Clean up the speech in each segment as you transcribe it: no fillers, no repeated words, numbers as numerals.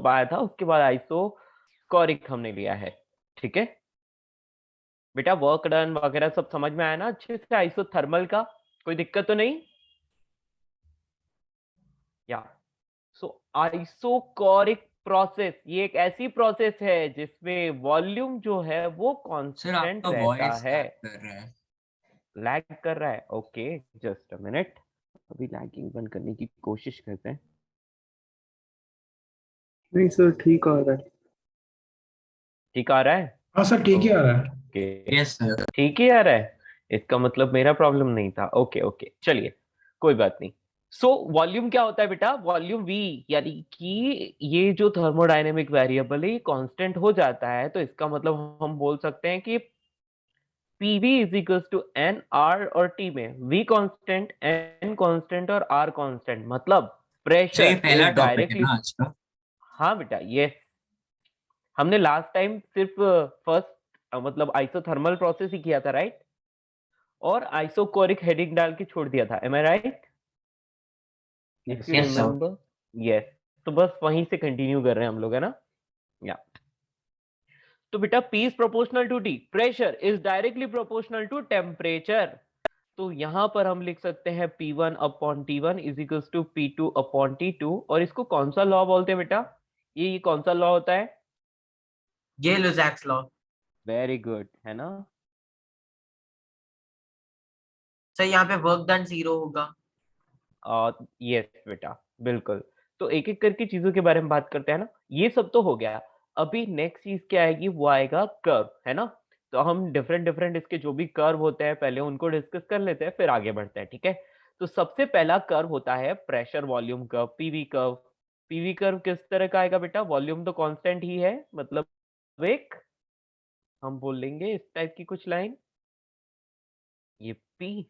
पाया था, उसके बाद आइसोकोरिक हमने लिया है। ठीक है बेटा, वर्क डन वगैरह सब समझ में आया ना अच्छे से? आइसोथर्मल का कोई दिक्कत तो नहीं? या सो आइसोकोरिक प्रोसेस ये एक ऐसी प्रोसेस है जिसमें वॉल्यूम जो है वो सर कांस्टेंट आपका रहता वॉइस है। लैग कर रहा है। लैग कर रहा है? ओके, जस्ट अ मिनट, अभी लैगिंग बंद करने की कोशिश करते हैं। नहीं सर, ठीक आ रहा है। ठीक आ रहा है? हाँ सर, ठीक ही आ रहा है। Okay, yes sir. ठीक ही आ रहा है। इसका मतलब मेरा प्रॉब्लम नहीं था। ओके ओके, चलिए कोई बात नहीं। सो वॉल्यूम क्या होता है बेटा? वॉल्यूम वी, यानी कि ये जो थर्मोडायनेमिक वेरिएबल है ये कांस्टेंट हो जाता है, तो इसका मतलब हम बोल सकते हैं कि PV is equal to N R, और टी में वी कांस्टेंट, एन कांस्टेंट और आर कांस्टेंट, मतलब सर ये प्रेशर पहला इज टॉपिक है डायरेक्टली। ना आज का? हाँ बेटा, ये हमने लास्ट टाइम सिर्फ फर्स्ट मतलब आइसोथर्मल प्रोसेस ही किया था, राइट? और आइसोकोरिक हेडिंग डाल के छोड़ दिया था, am I right? If yes you sir. Yes sir. Remember. Yes, तो बस वहीं से कंटिन्यू कर रहे हैं हम लोग, है ना? या तो बेटा P is proportional to T, pressure is directly proportional to temperature. तो यहां पर हम लिख सकते हैं P1 upon T1 is equals to P2 upon T2। और इसको कौन सा लॉ बोलते हैं बेटा? ये कौन सा लॉ होता है? ये लुजैक्स लॉ। वेरी गुड, है ना? सर यहाँ पे वर्क डन 0 होगा। यस बेटा, बिल्कुल। तो एक एक करके चीजों के बारे में बात करते हैं ना। ये सब तो हो गया। अभी नेक्स्ट चीज क्या आएगी? वो आएगा कर्व, है ना? तो हम डिफरेंट डिफरेंट इसके जो भी कर्व होते हैं पहले उनको डिस्कस कर लेते हैं, फिर आगे बढ़ते हैं, ठीक है? तो सबसे पहला कर्व होता है pressure volume curve, PV curve. PV curve किस तरह का आएगा बेटा? वॉल्यूम तो कांस्टेंट ही है, मतलब एक हम बोल लेंगे इस टाइप की कुछ लाइन, ये P,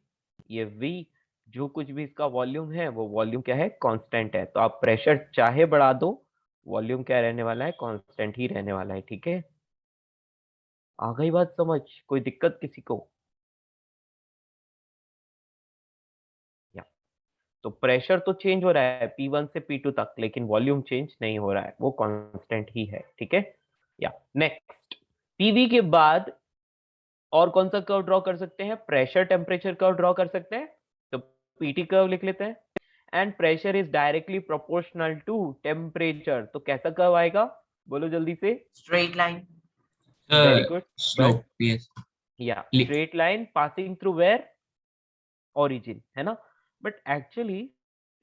ये V, जो कुछ भी इसका वॉल्यूम है वो वॉल्यूम क्या है? कांस्टेंट है। तो आप प्रेशर चाहे बढ़ा दो, वॉल्यूम क्या रहने वाला है? कांस्टेंट ही रहने वाला है, ठीक है? आ गई बात समझ? कोई दिक्कत किसी को? या तो प्रेशर तो चेंज हो रहा है P1 से P2 तक, लेकिन वॉल्यूम चेंज नहीं हो रहा है, वो कांस्टेंट ही है, ठीक है? या नेक्स्ट, PV के बाद और कौन सा कर्व ड्रॉ कर सकते हैं? प्रेशर टेम्परेचर कर्व ड्रॉ कर सकते हैं। तो पीटी कर्व लिख लेते हैं। And pressure is directly proportional to temperature, तो कैसा कर्व आएगा? बोलो जल्दी से। Straight line. Very sir good. But slope, yes. Yeah straight line passing through where? Origin, है ना? बट एक्चुअली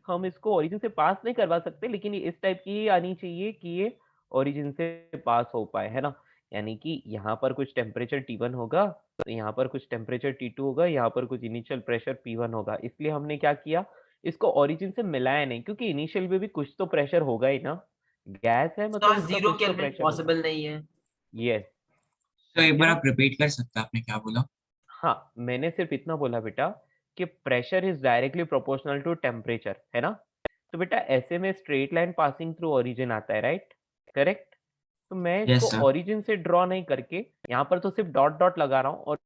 हम इसको ओरिजिन से पास नहीं करवा सकते, लेकिन ये इस टाइप की आनी चाहिए कि ये ओरिजिन से पास हो पाए, है ना? यानी कि यहाँ पर कुछ टेम्परेचर T1 होगा, तो यहाँ पर कुछ टेम्परेचर T2 होगा, यहाँ पर कुछ इनिशियल प्रेशर P1 होगा। इसलिए हमने क्या किया, इसको ओरिजिन से मिलाया नहीं, क्योंकि इनिशियल में भी कुछ तो प्रेशर होगा ही ना। गैस है मतलब सर इसका 0 कुछ तो केल्विन प्रेशर होगा। पॉसिबल नहीं है। यस, तो एक ठीक है बार ना? आप रिपीट कर सकते हैं आपने क्या बोला? हाँ, मैंने सिर्फ इतना बोला बेटा कि pressure is directly proportional to temperature, है ना? तो बेटा ऐसे में straight line passing through origin आता है, राइट? करेक्ट? तो मैं इसको यस सर। ओरिजिन से ड्रॉ नहीं करके, यहाँ पर तो सिर्फ डॉट डॉट लगा रहा हूँ, और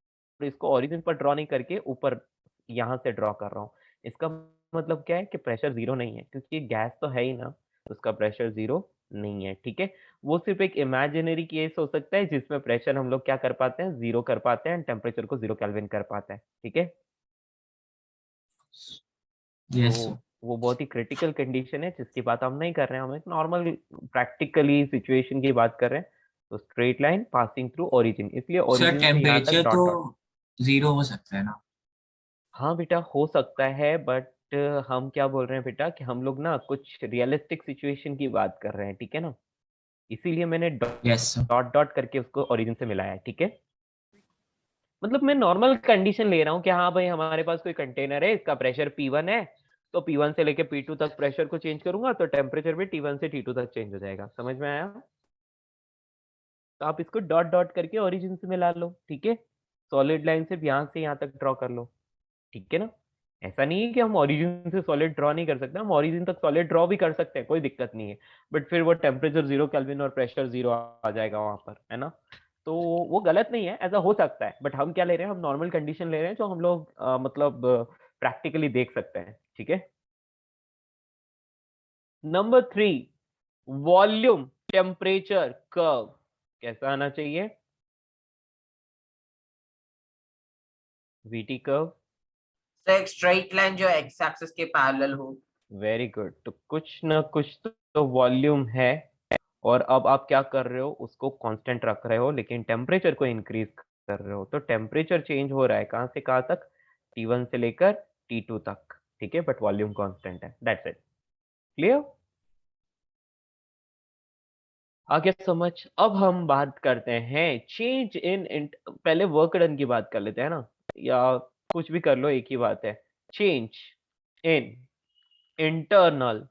इसको ओरिजिन पर ड्रॉ नहीं करके ऊपर यहाँ से ड्रॉ कर रहा हूँ। इसका मतलब क्या है कि प्रेशर जीरो नहीं है, क्योंकि गैस तो है ही ना, तो उसका प्रेशर जीरो नहीं है, ठीक है? वो सिर्फ एक इमेजिनरी केस हो सकता है जिसमें प्रेशर हम लोग क्या कर पाते हैं? जीरो कर पाते हैं, टेम्परेचर को 0 केल्विन कर पाते हैं, ठीक है? तो यस सर। वो बहुत ही क्रिटिकल कंडीशन है जिसकी बात हम नहीं कर रहे हैं, हम एक नॉर्मल प्रैक्टिकली सिचुएशन की बात कर रहे हैं। तो straight line passing through origin, इसलिए सर ओरिजिन से यहाँ तक टेम्परेचर तो डॉट डॉट। जीरो हो सकता है ना? हाँ बेटा, हो सकता है, बट हम क्या बोल रहे हैं बेटा कि हम लोग ना कुछ रियलिस्टिक सिचुएशन की बात कर रहे हैं, ठीक है ना? इसीलिए मैंने यस सर। डॉट डॉट करके उसको ओरिजिन से मिलाया है, ठीक है? मतलब मैं नॉर्मल कंडीशन ले रहा हूँ कि हाँ भाई हमारे पास कोई कंटेनर है, इसका प्रेशर P1 है, तो P1 से लेके P2 तक प्रेशर को चेंज करूंगा तो टेम्परेचर भी T1 से T2 तक चेंज हो जाएगा। समझ में आया? तो आप इसको डॉट डॉट करके ओरिजिन से मिला लो, ठीक है? सॉलिड लाइन से यहाँ से यहाँ तक ड्रॉ कर लो, ठीक है ना? ऐसा नहीं है कि हम ओरिजिन से सॉलिड ड्रॉ नहीं कर सकते, हम ओरिजिन तक सॉलिड ड्रॉ भी कर सकते हैं, कोई दिक्कत नहीं है। बट फिर वो टेम्परेचर 0 केल्विन और प्रेशर 0 आ जाएगा वहां पर, है ना? तो वो गलत नहीं है, ऐसा हो सकता है, बट हम क्या ले रहे हैं? हम नॉर्मल कंडीशन ले रहे हैं जो हम लोग मतलब प्रैक्टिकली देख सकते हैं, ठीक है? नंबर 3, वॉल्यूम टेम्परेचर कर्व कैसा आना चाहिए? VT curve. सर एक स्ट्रेट लाइन जो एक्स एक्सिस के पैरेलल हो। Very good. तो कुछ ना कुछ तो वॉल्यूम है, और अब आप क्या कर रहे हो, उसको कांस्टेंट रख रहे हो, लेकिन टेम्परेचर को इंक्रीज कर रहे हो। तो टेम्परेचर चेंज हो रहा है, कहां से कहां तक? T1 से लेकर T2 तक, ठीक है, बट वॉल्यूम कांस्टेंट है। That's it. क्लियर? आगे समझ। अब हम बात करते हैं चेंज इन, पहले वर्क डन की बात कर लेते हैं ना, या कुछ भी कर लो, एक ही बात है। Change in internal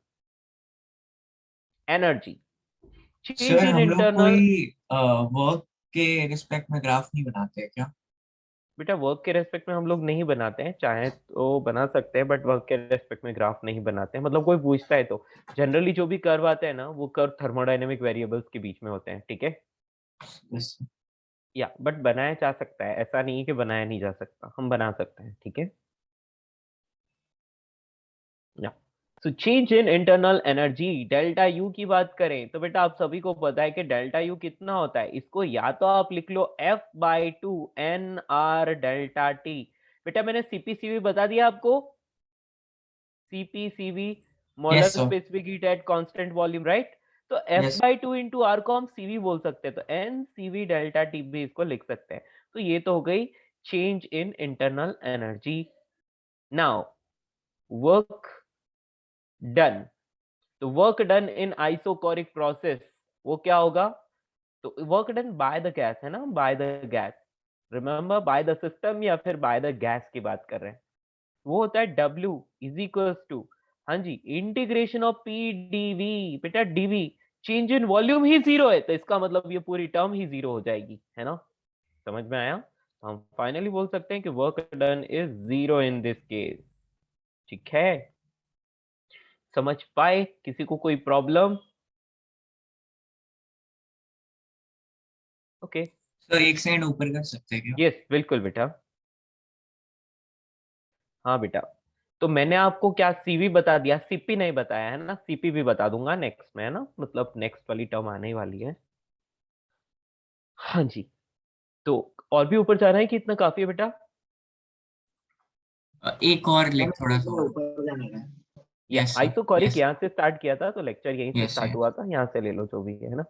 energy. Change sir in हम लोग इंटरनल। कोई वर्क के रिस्पेक्ट में ग्राफ नहीं बनाते हैं क्या? बेटा वर्क के रेस्पेक्ट में हम लोग नहीं बनाते हैं, चाहे तो बना सकते हैं, बट वर्क के रेस्पेक्ट में ग्राफ नहीं बनाते हैं। मतलब कोई पूछता है तो जनरली जो भी कर्व आते हैं ना, वो कर्व थर्मोडायनेमिक वेरिएबल्स के बीच में होते हैं, ठीक है। Yes, sir. या बट बनाया जा सकता है, ऐसा नहीं है कि बनाया नहीं जा सकता, हम बना सकते हैं, ठीक है। या so change in internal energy, delta you की बात करें तो बेटा आप सभी को पता है कि डेल्टा यू कितना होता है। इसको या तो आप लिख लो F/2 NR डेल्टा टी। बेटा मैंने सीपीसीवी बता दिया आपको। सीपीसीवी Yes, molar sir. Specific heat at constant volume, right. तो Yes. F/2 इंटू आर को हम सीवी बोल सकते हैं, तो एन सीवी डेल्टा टी भी इसको लिख सकते हैं। तो ये तो हो गई change in internal energy. Now work done. तो work done in isochoric process, वो क्या होगा? तो work done by the gas है ना, by the gas. Remember, by the system या फिर बाय द गैस की बात कर रहे हैं। वो होता है W इज इक्वल्स टू, हाँ जी, इंटीग्रेशन ऑफ पी डीवी। बेटा डीवी चेंज इन वॉल्यूम ही जीरो है, तो इसका मतलब ये पूरी टर्म ही जीरो हो जाएगी, है ना। समझ में आया? तो हम फाइनली बोल सकते हैं कि work done is zero in this case. ठीक है, समझ पाए? किसी को कोई प्रॉब्लम? ओके। सर एक सेकंड ऊपर कर सकते हैं क्या? यस बिल्कुल बेटा। हाँ बेटा, तो मैंने आपको क्या सीवी बता दिया, सीपी नहीं बताया है ना, सीपी भी बता दूंगा नेक्स्ट में, है ना, मतलब नेक्स्ट वाली टर्म आने वाली है। हाँ जी। तो और भी ऊपर जाना है कि इतना काफी है बेटा? एक और लाइक थोड़ा सा और। ऊपर जाने का है। या यस सर। Isochoric yes. यहाँ से स्टार्ट किया था, तो लेक्चर यहीं से यस स्टार्ट यस। हुआ था, यहाँ से ले लो जो भी है ना।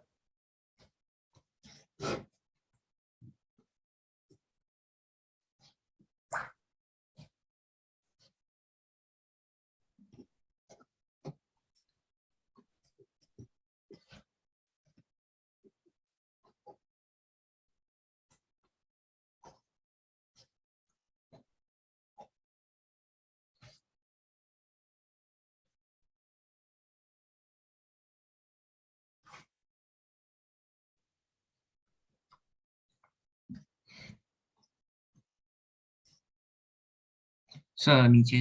सर नीचे।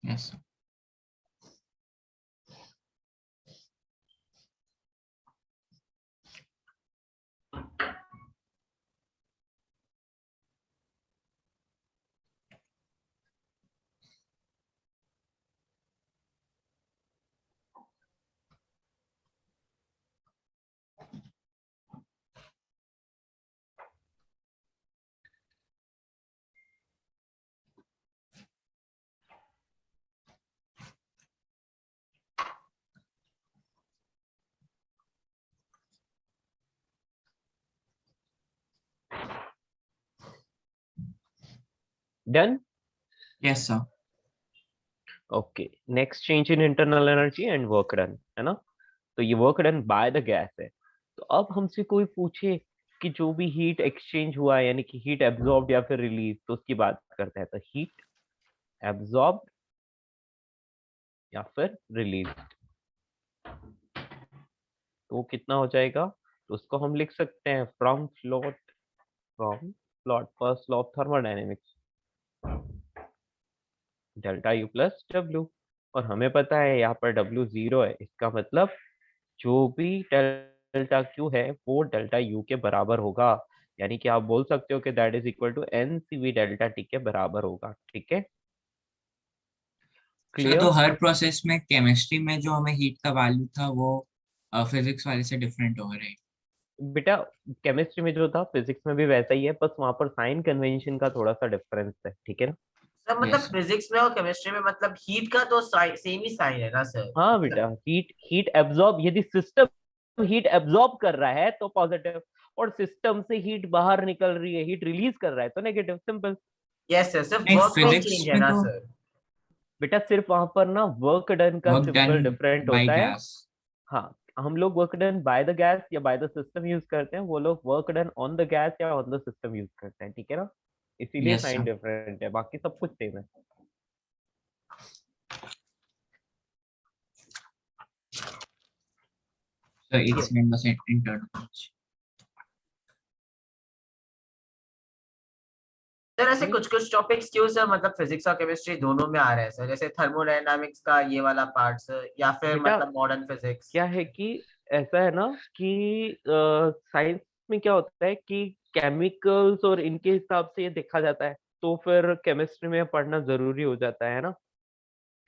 Yes. Done. Yes sir. Okay, next change in internal energy and work done, है ना। तो ये work done by the gas है। तो अब हमसे कोई पूछे कि जो भी हीट एक्सचेंज हुआ है, यानी कि हीट एब्जॉर्ब या फिर रिलीज, तो उसकी बात करते हैं। तो हीट एब्जॉर्ब या फिर रिलीज, तो वो कितना हो जाएगा? तो उसको हम लिख सकते हैं फ्रॉम फ्लॉट first law of thermodynamics, delta U plus W. और हमें पता है यहाँ पर डब्ल्यू जीरो है, इसका मतलब जो भी डेल्टा क्यू है वो डेल्टा यू के बराबर होगा। यानी कि आप बोल सकते हो कि that is equal to N C V delta T के बराबर होगा, ठीक है। क्लियर? तो हर प्रोसेस में केमिस्ट्री में जो हमें हीट का वैल्यू था वो फिजिक्स वाले से डिफरेंट होगा, राइट? बेटा केमिस्ट्री में जो था फिजिक्स में भी वैसा ही है, बस वहां पर साइन कन्वेंशन का थोड़ा सा डिफरेंस है, ठीक है ना? सर मतलब यस। फिजिक्स में और केमिस्ट्री में मतलब हीट का तो सेम ही साइन है ना सर? हाँ बेटा, हीट हीट एब्जॉर्ब, यदि सिस्टम हीट एब्जॉर्ब कर रहा है तो पॉजिटिव, और सिस्टम से हीट बाहर निकल रही है, हीट रिलीज कर रहा है तो नेगेटिव, सिंपल। यस सर, सिर्फ नहीं, वर्क में ही फिजिक्स चेंज है में ना तो सर? बेटा सिर्फ वहां पर ना वर्क डन का work done symbol different by होता है। गैस। हाँ, हम लोग work done by the gas या बाय द सिस्टम यूज करते हैं, वो लोग work done on the gas या ऑन द सिस्टम यूज करते हैं, ठीक है ना? इसीलिए यस साइन सर। डिफरेंट है, बाकी सब कुछ सेम है। सर एक ये सेकंड बस इंटरनल। सर ऐसे ये कुछ कुछ टॉपिक्स क्यों सर मतलब फिजिक्स और केमिस्ट्री दोनों में आ रहे हैं सर, जैसे थर्मोडायनामिक्स का ये वाला पार्ट सर, या फिर बेटा मतलब मॉडर्न फिजिक्स? क्या है कि ऐसा है ना कि साइंस में क्या होता है कि केमिकल्स और इनके हिसाब से ये देखा जाता है, तो फिर केमिस्ट्री में पढ़ना जरूरी हो जाता है ना,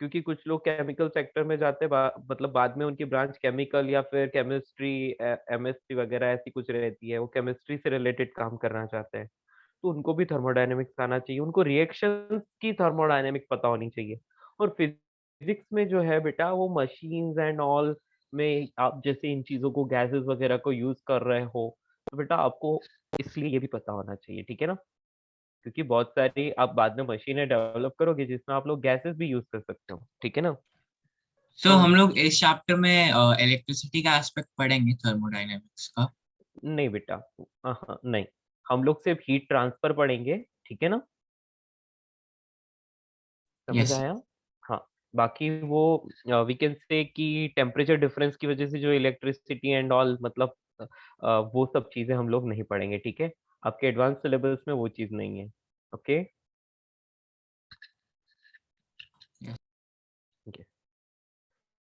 क्योंकि कुछ लोग केमिकल सेक्टर में जाते हैं, मतलब बाद में उनकी ब्रांच केमिकल या फिर केमिस्ट्री, एमएससी वगैरह ऐसी कुछ रहती है, वो केमिस्ट्री से रिलेटेड काम करना चाहते हैं, तो उनको भी थर्मोडायनेमिक्स आना चाहिए, उनको रिएक्शंस की थर्मोडायनेमिक पता होनी चाहिए। और फिजिक्स में जो है बेटा, वो मशीन्स एंड ऑल में आप जैसे इन चीजों को, गैसेस वगैरह को यूज कर रहे हो, तो बेटा आपको इसलिए ये भी पता होना चाहिए, ठीक है ना? क्योंकि बहुत सारी आप बाद में मशीनें डेवलप करोगे जिसमें आप लोग गैसेस भी यूज कर सकते हो, ठीक है ना? सो तो हम लोग इस चैप्टर में इलेक्ट्रिसिटी का एस्पेक्ट पढ़ेंगे थर्मोडायनेमिक्स का? नहीं बेटा, हाँ नहीं, हम लोग सिर्फ हीट ट्रांसफर पढ़ेंगे, ठीक है ना? समझ यस। आया? हाँ, बाकी वो वी कैन से कि टेम्परेचर डिफरेंस की वजह से जो इलेक्ट्रिसिटी एंड ऑल, मतलब वो सब चीजें हम लोग नहीं पढ़ेंगे, ठीक है? आपके एडवांस सिलेबस में वो चीज नहीं है, ओके?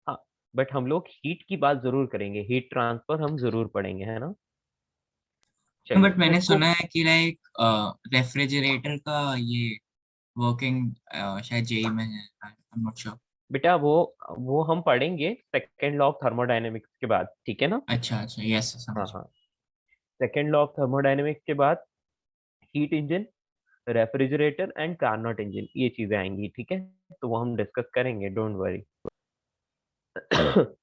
हाँ, बट हम लोग हीट की बात जरूर करेंगे, हीट ट्रांसफर हम जरूर पढ़ेंगे, है ना? बट चलिए मैंने इसको, सुना है कि लाइक रेफ्रिजरेटर का ये वर्किंग शायद जेई में है, आई एम नॉट श्योर। बेटा वो हम पढ़ेंगे सेकेंड लॉ ऑफ थर्मोडायनेमिक्स के बाद, ठीक है ना? अच्छा अच्छा, यस हाँ समझ। हाँ, सेकेंड लॉ ऑफ थर्मोडायनेमिक्स के बाद heat engine, refrigerator and Carnot engine, ये चीजें आएंगी, ठीक है? तो वो हम डिस्कस करेंगे, डोंट वरी।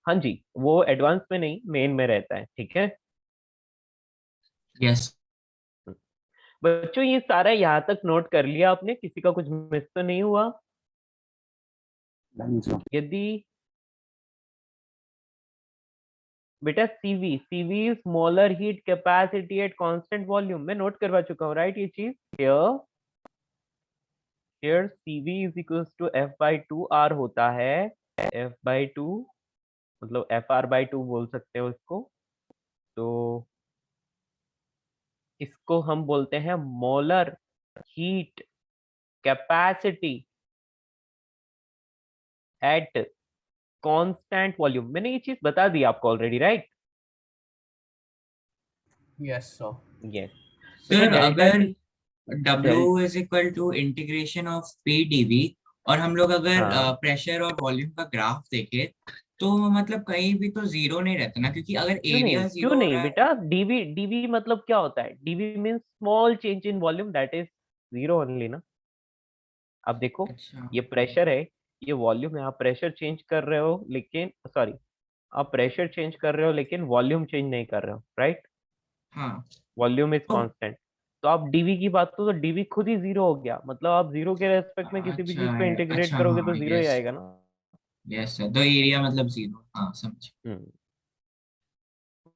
हाँ जी, वो एडवांस में नहीं, मेन में रहता है, ठीक है? यस। बच्चों ये सारा यहाँ तक नोट कर लिया आपने, किसी का कुछ मिस तो नहीं हुआ? नहीं सर। यदि बेटा CV smaller heat capacity at constant volume, मैं नोट करवा चुका हूँ, राइट? ये चीज here CV is equals to F by two R होता है, एफ बाई टू, मतलब एफ आर बाई टू बोल सकते हो इसको। तो इसको हम बोलते हैं molar heat capacity at constant volume, मैंने ये चीज बता दी आपको already, right? Yes sir. Yes. बेटा सर डेल्टा अगर T, W del is equal to integration of P dV, और हम लोग अगर हाँ, प्रेशर और वॉल्यूम का ग्राफ देखें, तो मतलब कहीं भी तो जीरो नहीं रहता ना, क्योंकि अगर एरिया क्यों जीरो हो नहीं रहा है। बेटा? डीवी मतलब क्या होता है? DV means small change in volume, that is zero only ना। अब देखो, अच्छा। ये प्रेशर है, ये वॉल्यूम है, आप प्रेशर चेंज कर रहे हो लेकिन, सॉरी, आप प्रेशर चेंज कर रहे हो लेकिन वॉल्यूम चेंज नहीं कर रहे हो, राइट? हाँ। वॉल्यूम इज तो कांस्टेंट। तो आप डीवी की बात करो तो डीवी खुद ही जीरो हो गया, मतलब आप जीरो के रेस्पेक्ट में किसी भी अच्छा चीज को इंटीग्रेट अच्छा, करोगे हाँ तो जीरो ही यस। आएगा ना। यस सर, तो एरिया मतलब जीरो, हाँ समझ। हम्म,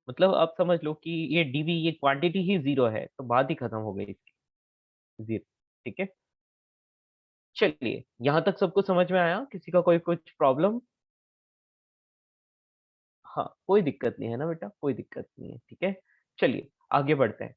मतलब आप समझ लो कि ये डीवी, ये क्वांटिटी ही जीरो है, तो बात ही खत्म हो गई इसकी, जीरो, ठीक है? चलिए, यहाँ तक सबको समझ में आया? किसी का कोई कुछ प्रॉब्लम? हाँ, कोई दिक्कत नहीं है ना बेटा, कोई दिक्कत नहीं है, ठीक है? चलिए आगे बढ़ते हैं।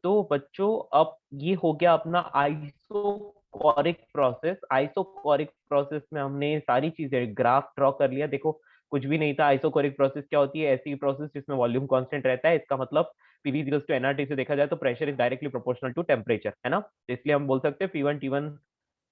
तो बच्चों, अब ये हो गया अपना आइसोकोरिक प्रोसेस। आइसोकोरिक प्रोसेस में हमने सारी चीजें, ग्राफ ड्रॉ कर लिया, देखो कुछ भी नहीं था। आइसोकोरिक प्रोसेस क्या होती है? ऐसी प्रोसेस जिसमें वॉल्यूम कांस्टेंट रहता है, इसका मतलब पीवी इक्वल्स टू एनआरटी से देखा जाए तो pressure is directly proportional to temperature, है ना? तो इसलिए हम बोल सकते हैं P1 T1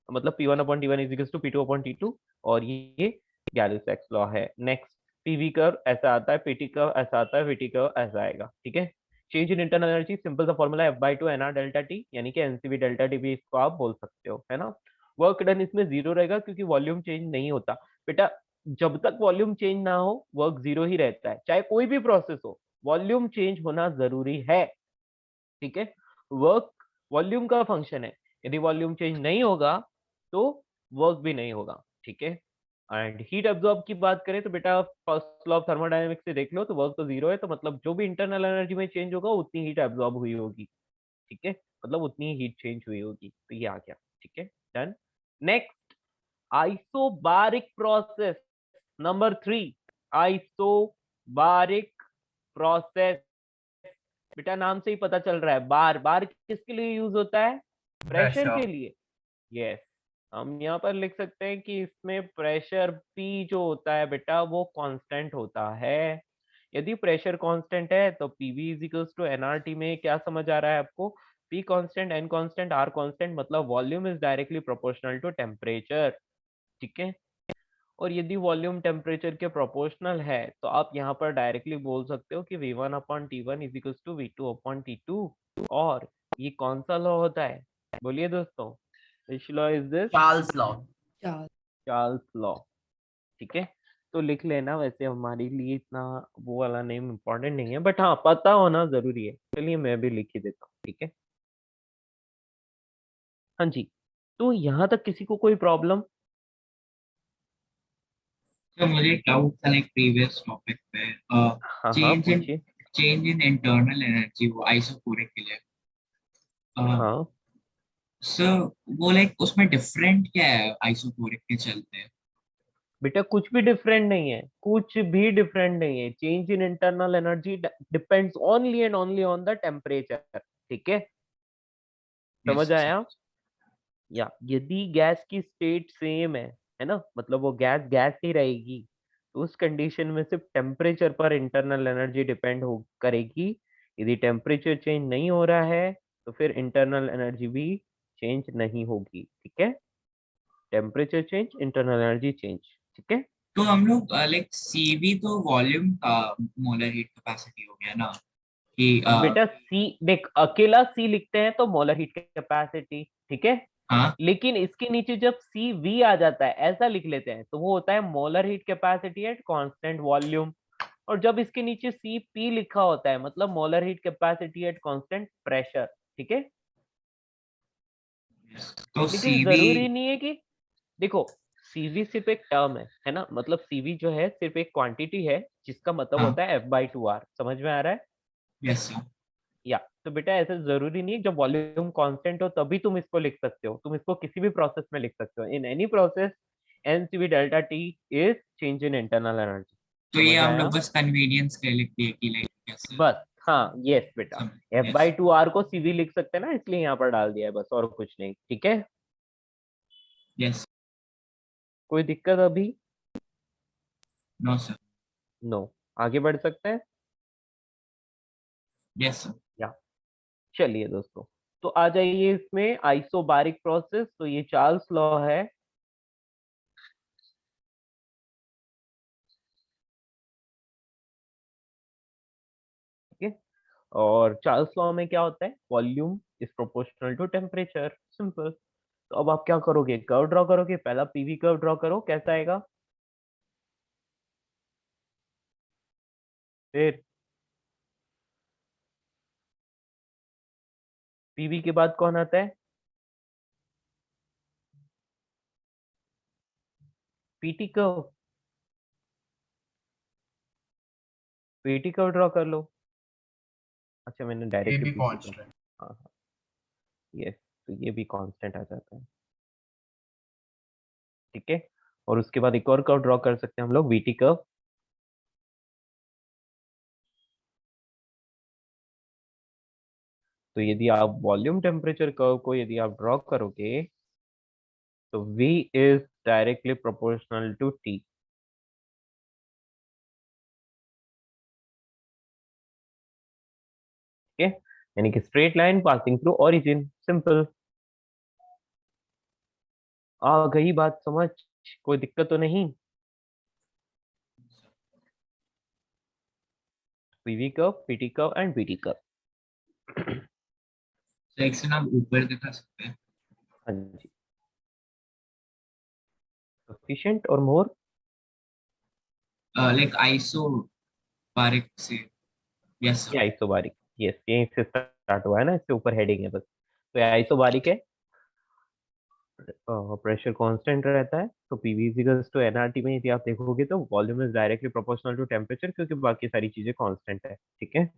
मतलब P1/T1 is equal to P2/T2, और ये गैलो-सैक्स लॉ है। नेक्स्ट पीवी कर्व ऐसा आता है, पीटी कर्व ऐसा आता है, वीटी कर्व ऐसा आएगा, ठीक है। Change in internal energy simple सा formula F/2 NR delta T, यानी कि एनसीवी डेल्टा टी भी इसको आप बोल सकते हो, है ना। वर्क डन इसमें जीरो रहेगा क्योंकि वॉल्यूम चेंज नहीं होता बेटा। जब तक वॉल्यूम चेंज ना हो वर्क जीरो ही रहता है, चाहे कोई भी प्रोसेस हो, वॉल्यूम चेंज होना जरूरी है, ठीक है। वर्क वॉल्यूम का फंक्शन है, यदि वॉल्यूम चेंज नहीं होगा तो वर्क भी नहीं होगा, ठीक है। एंड हीट एब्जॉर्ब की बात करें तो बेटा फर्स्ट लॉ ऑफ थर्मोडायनेमिक्स से देख लो, तो वर्क तो जीरो है, तो मतलब जो भी इंटरनल एनर्जी में चेंज होगा उतनी हीट एब्जॉर्ब हुई होगी, ठीक है। मतलब उतनी हीट चेंज हुई होगी, तो ये आ गया, ठीक है, done. Next isobaric process number 3, isobaric process. बेटा नाम से ही पता चल रहा है, बार बार किसके लिए यूज होता है? प्रेशर के लिए। यस, हम यहाँ पर लिख सकते हैं कि इसमें प्रेशर P जो होता है बेटा वो कांस्टेंट होता है। यदि प्रेशर कांस्टेंट है तो PV is equals to NRT में क्या समझ आ रहा है आपको? P constant, N constant, R constant, मतलब volume is directly proportional to temperature, ठीक है। और यदि वॉल्यूम टेम्परेचर के प्रोपोर्शनल है तो आप यहाँ पर डायरेक्टली बोल सकते हो कि V1/T1 is equals to V2/T2। और ये कौन सा लॉ होता है? बोलिए दोस्तों, which law is this? Charles law. Charles law, ठीक है। तो लिख लेना, वैसे हमारे लिए इतना वो वाला नेम इम्पोर्टेंट नहीं है, बट हाँ पता होना जरूरी है। चलिए मैं भी लिख ही देता हूँ, ठीक है। हाँ जी, तो यहाँ तक किसी को कोई प्रॉब्लम? तो मुझे एक डाउट था लाइक प्रीवियस टॉपिक पे हाँ हाँ चेंज इन पूछिए। इंटरनल एनर्जी वो आइसोकोरिक के लिए हाँ सर वो लाइक उसमें डिफरेंट क्या है आइसोकोरिक के चलते? बेटा कुछ भी डिफरेंट नहीं है, कुछ भी डिफरेंट नहीं है। Change in internal energy depends only and only on the temperature, ठीक है। यस समझ आया? या यदि गैस की स्टेट सेम है ना, मतलब वो गैस गैस ही रहेगी, तो उस कंडीशन में सिर्फ टेम्परेचर पर इंटरनल एनर्जी डिपेंड हो करेगी। यदि टेम्परेचर चेंज नहीं हो रहा है तो फिर इंटरनल एनर्जी भी चेंज नहीं होगी, ठीक है। Temperature change, internal energy change, ठीक है। तो हम लोग लाइक सीवी तो वॉल्यूम का मोलर हीट कैपेसिटी हो गया ना कि बेटा सी देख, अकेला सी लिखते हैं तो मोलर हीट कैपेसिटी, ठीक है। हाँ लेकिन इसके नीचे जब सी वी आ जाता है, ऐसा लिख लेते हैं, तो वो होता है molar heat capacity at constant volume. और जब इसके नीचे सी पी लिखा होता है, मतलब molar heat capacity at constant pressure, ठीक है। तो लेकिन सीवी जरूरी नहीं है कि, देखो सीवी सिर्फ एक टर्म है ना, मतलब सीवी जो है सिर्फ एक क्वांटिटी है जिसका मतलब हाँ होता है F/2R। समझ में आ रहा है? यस सर या तो बेटा ऐसा जरूरी नहीं है जब वॉल्यूम कांस्टेंट हो तभी तुम इसको लिख सकते हो, तुम इसको किसी भी प्रोसेस में लिख सकते हो। In any process NCV delta T is change in internal energy. तो ये समझ हम लोग आया? बस कन्वीनियंस के लिए लिख दिए कि लाइक कैसे बस हाँ, यस बेटा, F yes by two R को सीवी लिख सकते हैं ना, इसलिए यहाँ पर डाल दिया है बस, और कुछ नहीं, ठीक है। यस कोई दिक्कत अभी? नो सर नो, आगे बढ़ सकते हैं। यस सर या चलिए दोस्तों, तो आ जाइए इसमें आइसोबारिक प्रोसेस। तो ये चार्ल्स लॉ है, ठीक है। और चार्ल्स लॉ में क्या होता है? Volume is proportional to temperature, simple. तो अब आप क्या करोगे? कर्व ड्रॉ करोगे। पहला पीवी कर्व ड्रॉ करो, कैसा आएगा? फिर पीवी के बाद कौन आता है? PT curve. PT curve draw कर लो। अच्छा मैंने ये डायरेक्टली भी पीटी कर्व, कांस्टेंट। हाँ हाँ, ये तो ये भी कांस्टेंट आ जाता है, ठीक है। और उसके बाद एक और कर्व ड्रॉ कर सकते हैं हम लोग, वीटी कर्व। तो यदि आप वॉल्यूम टेम्परेचर कर्व को यदि आप ड्रॉ करोगे तो V is directly proportional to T, ठीक है। यानी कि straight line passing through origin, simple. आ गई बात समझ? कोई दिक्कत तो नहीं? PV curve, PT curve and VT curve. Section आप ऊपर दिखा सकते हैं। हाँ जी, सफिशिएंट और मोर। लाइक आइसो बारिक से। यस ये सर। आइसोबारिक, यस, यहीं से स्टार्ट हुआ है ना, इससे ऊपर हेडिंग है बस। तो ये आइसोबारिक है, प्रेशर कांस्टेंट रहता है। तो पीवी इक्वल्स टू एनआरटी में यदि आप देखोगे तो volume is directly proportional to temperature, क्योंकि बाकी सारी चीजें कांस्टेंट है। ठीक है,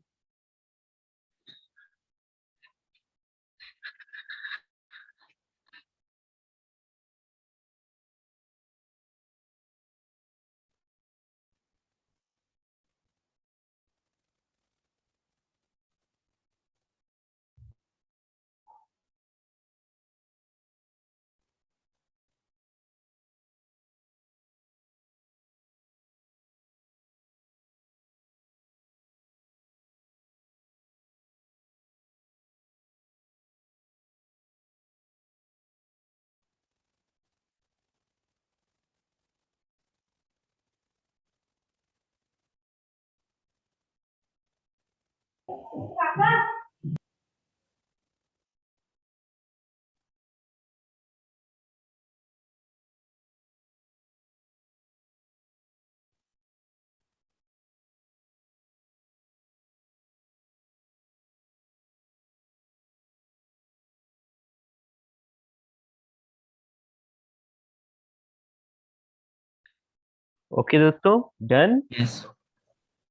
ओके दोस्तों, डन। यस।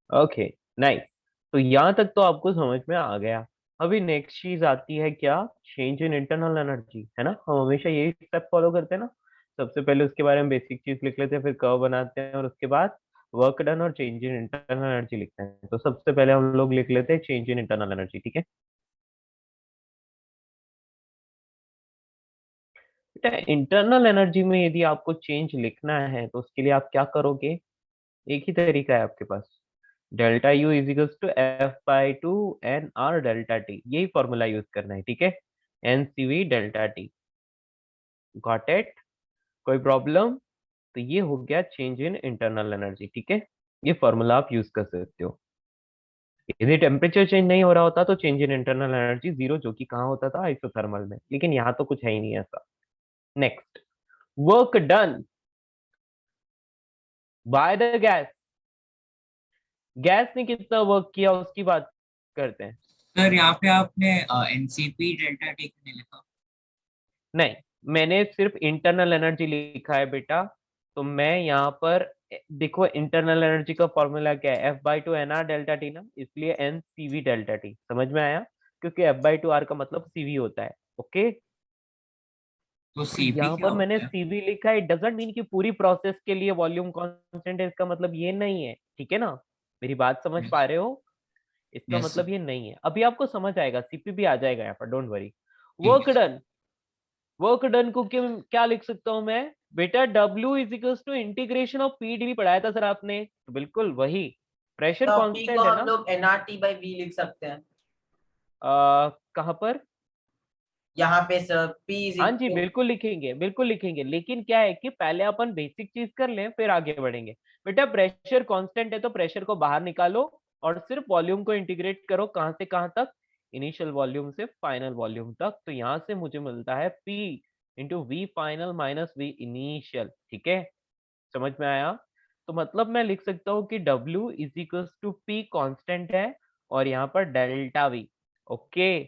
Okay, nice. तो यहाँ तक तो आपको समझ में आ गया। अभी नेक्स्ट चीज आती है क्या? चेंज इन इंटरनल एनर्जी, है ना। हम हमेशा यही स्टेप फॉलो करते हैं ना। सबसे पहले उसके बारे में बेसिक चीज लिख लेते हैं, फिर कर्व बनाते हैं, और उसके बाद वर्क डन और चेंज इन इंटरनल एनर्जी लिखते हैं। तो सबसे पहले हम लोग लिख लेते हैं चेंज इन इंटरनल एनर्जी। ठीक है बेटा, इंटरनल एनर्जी में यदि आपको चेंज लिखना है तो उसके लिए आप क्या करोगे? एक ही तरीका है आपके पास। Delta U is equals to F by two N R delta T, यही फॉर्मूला यूज करना है। ठीक है, N C V delta T. Got it? कोई प्रॉब्लम? तो ये हो गया चेंज इन इंटरनल एनर्जी। ठीक है, ये फॉर्मूला आप यूज कर सकते हो। यदि टेम्परेचर चेंज नहीं हो रहा होता तो change in internal energy zero, जो कि कहाँ होता था? आइसोथर्मल में। लेकिन यहाँ तो कुछ है ही नहीं ऐसा। Next, work done by the gas. Gas ने कितना वर्क किया उसकी बात करते हैं। सर यहाँ पे आपने एनसीपी डेल्टा टी क्यों नहीं लिखा? नहीं, मैंने सिर्फ इंटरनल एनर्जी लिखा है बेटा। तो मैं यहाँ पर देखो, इंटरनल एनर्जी का फॉर्मूला क्या है? F by two N R delta T ना, इसलिए N C V delta T. समझ में आया? क्योंकि एफ बाई टू आर का मतलब सीवी होता है। ओके, तो तो सीपी यहाँ क्या पर मैंने होता है? सीवी लिखा है। इट डजंट मीन कि पूरी प्रोसेस के लिए वॉल्यूम कांस्टेंट है, इसका मतलब ये नहीं है। ठीक है ना, मेरी बात समझ पा यस। रहे हो? इसका यस मतलब सर। ये नहीं है। अभी आपको समझ आएगा, सीपी भी आ जाएगा यहाँ पर, डोंट वरी। ठीक है work sir. Done, work done को क्या लिख सकता हूं मैं? बेटा W is equals to integration of P D पढ़ाया था सर आपने, तो बिल्कुल वही। प्रेशर तो पी को कांस्टेंट है हम ना। लोग एनआरटी बाई वी लिख सकते हैं। कहाँ पर? यहाँ पे सर पी इज हाँ जी, इक्वल। बिल्कुल लिखेंगे, बिल्कुल लिखेंगे। लेकिन क्या है कि पहले अपन बेसिक चीज कर लें, फिर आगे बढ़ेंगे। बेटा प्रेशर कांस्टेंट है तो प्रेशर को बाहर निकालो और सिर्फ वॉल्यूम को इंटीग्रेट करो। कहाँ से कहाँ तक? इनिशियल वॉल्यूम से फाइनल वॉल्यूम तक। तो यहाँ से मुझे मिलता है P into V final minus V initial. ठीक है, समझ में आया? तो मतलब मैं लिख सकता हूँ कि W is equals to P constant है, और यहाँ पर डेल्टा V। ओके,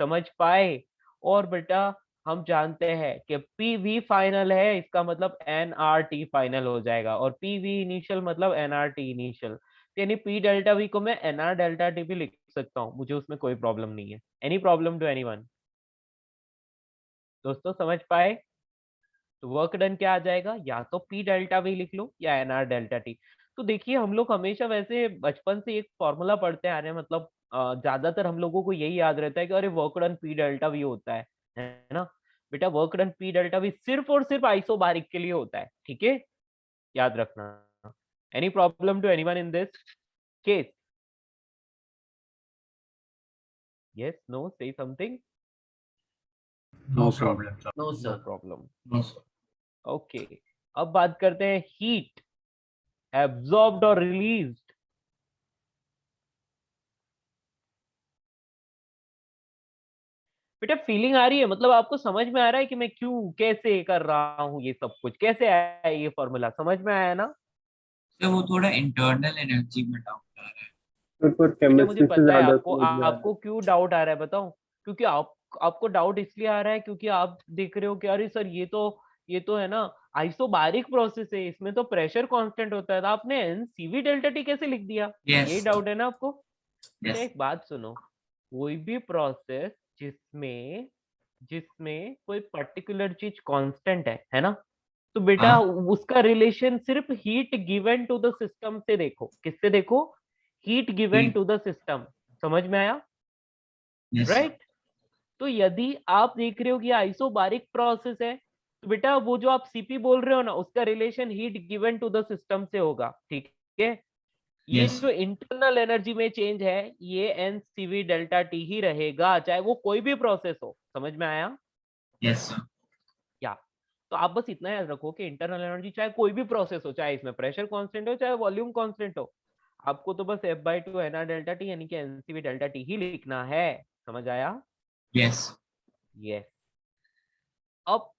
समझ पाए? और बेटा हम जानते हैं कि PV फाइनल है, इसका मतलब NRT फाइनल हो जाएगा, और PV इनिशियल मतलब NRT इनिशियल। यानी P डेल्टा V को मैं NR डेल्टा T भी लिख सकता हूँ, मुझे उसमें कोई प्रॉब्लम नहीं है। Any problem to anyone? दोस्तों समझ पाए? तो वर्क डन क्या आ जाएगा? या तो P डेल्टा V लिख लो या NR डेल्टा T। तो देखिए, हम लोग हमेशा वैसे बचपन से एक फॉर्मूला पढ़ते आ रहे हैं, मतलब ज्यादातर हम लोगों को यही याद रहता है कि अरे work done P delta V होता है ना। बेटा work done P delta V सिर्फ और सिर्फ आइसोबारिक के लिए होता है। ठीक है, याद रखना। Any problem to anyone in this case? Yes, no, say something. No no sir. Problem sir. No no sir. Problem. No sir. Okay, अब बात करते हैं हीट एब्जॉर्ब्ड और रिलीज्ड। बेटा फीलिंग आ रही है, मतलब आपको समझ में आ रहा है कि मैं क्यों कैसे कर रहा हूँ ये सब कुछ, कैसे आया है ये फॉर्मूला, समझ में आया ना? तो वो थोड़ा इंटरनल एनर्जी में डाउट आ रहा है। पर बेटा मुझे केमिस्ट्री से पता है ज्यादा आपको समझ में आ रहा है। आपको क्यों डाउट आ रहा है, बताऊं? क्योंकि आपको डाउट इसलिए आ रहा है क्योंकि आप देख रहे हो कि अरे सर ये तो है ना आइसोबारिक प्रोसेस है, इसमें तो प्रेशर कांस्टेंट होता है, तो आपने एनसीवी डेल्टा टी कैसे लिख दिया? यही यस डाउट है ना आपको? बेटा यस एक बात सुनो, कोई भी प्रोसेस जिसमें जिसमें कोई पर्टिकुलर चीज कांस्टेंट है ना, तो बेटा हाँ उसका रिलेशन सिर्फ heat given to the system से देखो। किससे देखो? Heat given heat to the system. समझ में आया? Yes right. तो यदि आप देख रहे हो कि आइसोबारिक प्रोसेस है, तो बेटा वो जो आप सीपी बोल रहे हो ना, उसका relation heat given to the system से होगा, ठीक है? ये यस जो इंटरनल एनर्जी में चेंज है, ये एन सीवी डेल्टा टी ही रहेगा, चाहे वो कोई भी प्रोसेस हो। समझ में आया? यस सर या तो आप बस इतना याद रखो कि इंटरनल एनर्जी चाहे कोई भी प्रोसेस हो, चाहे इसमें प्रेशर कांस्टेंट हो चाहे वॉल्यूम कांस्टेंट हो, आपको तो बस F by two N R delta T यानी कि एनसीवी डेल्टा टी ही लिखना है। समझ आया? Yes yes. अब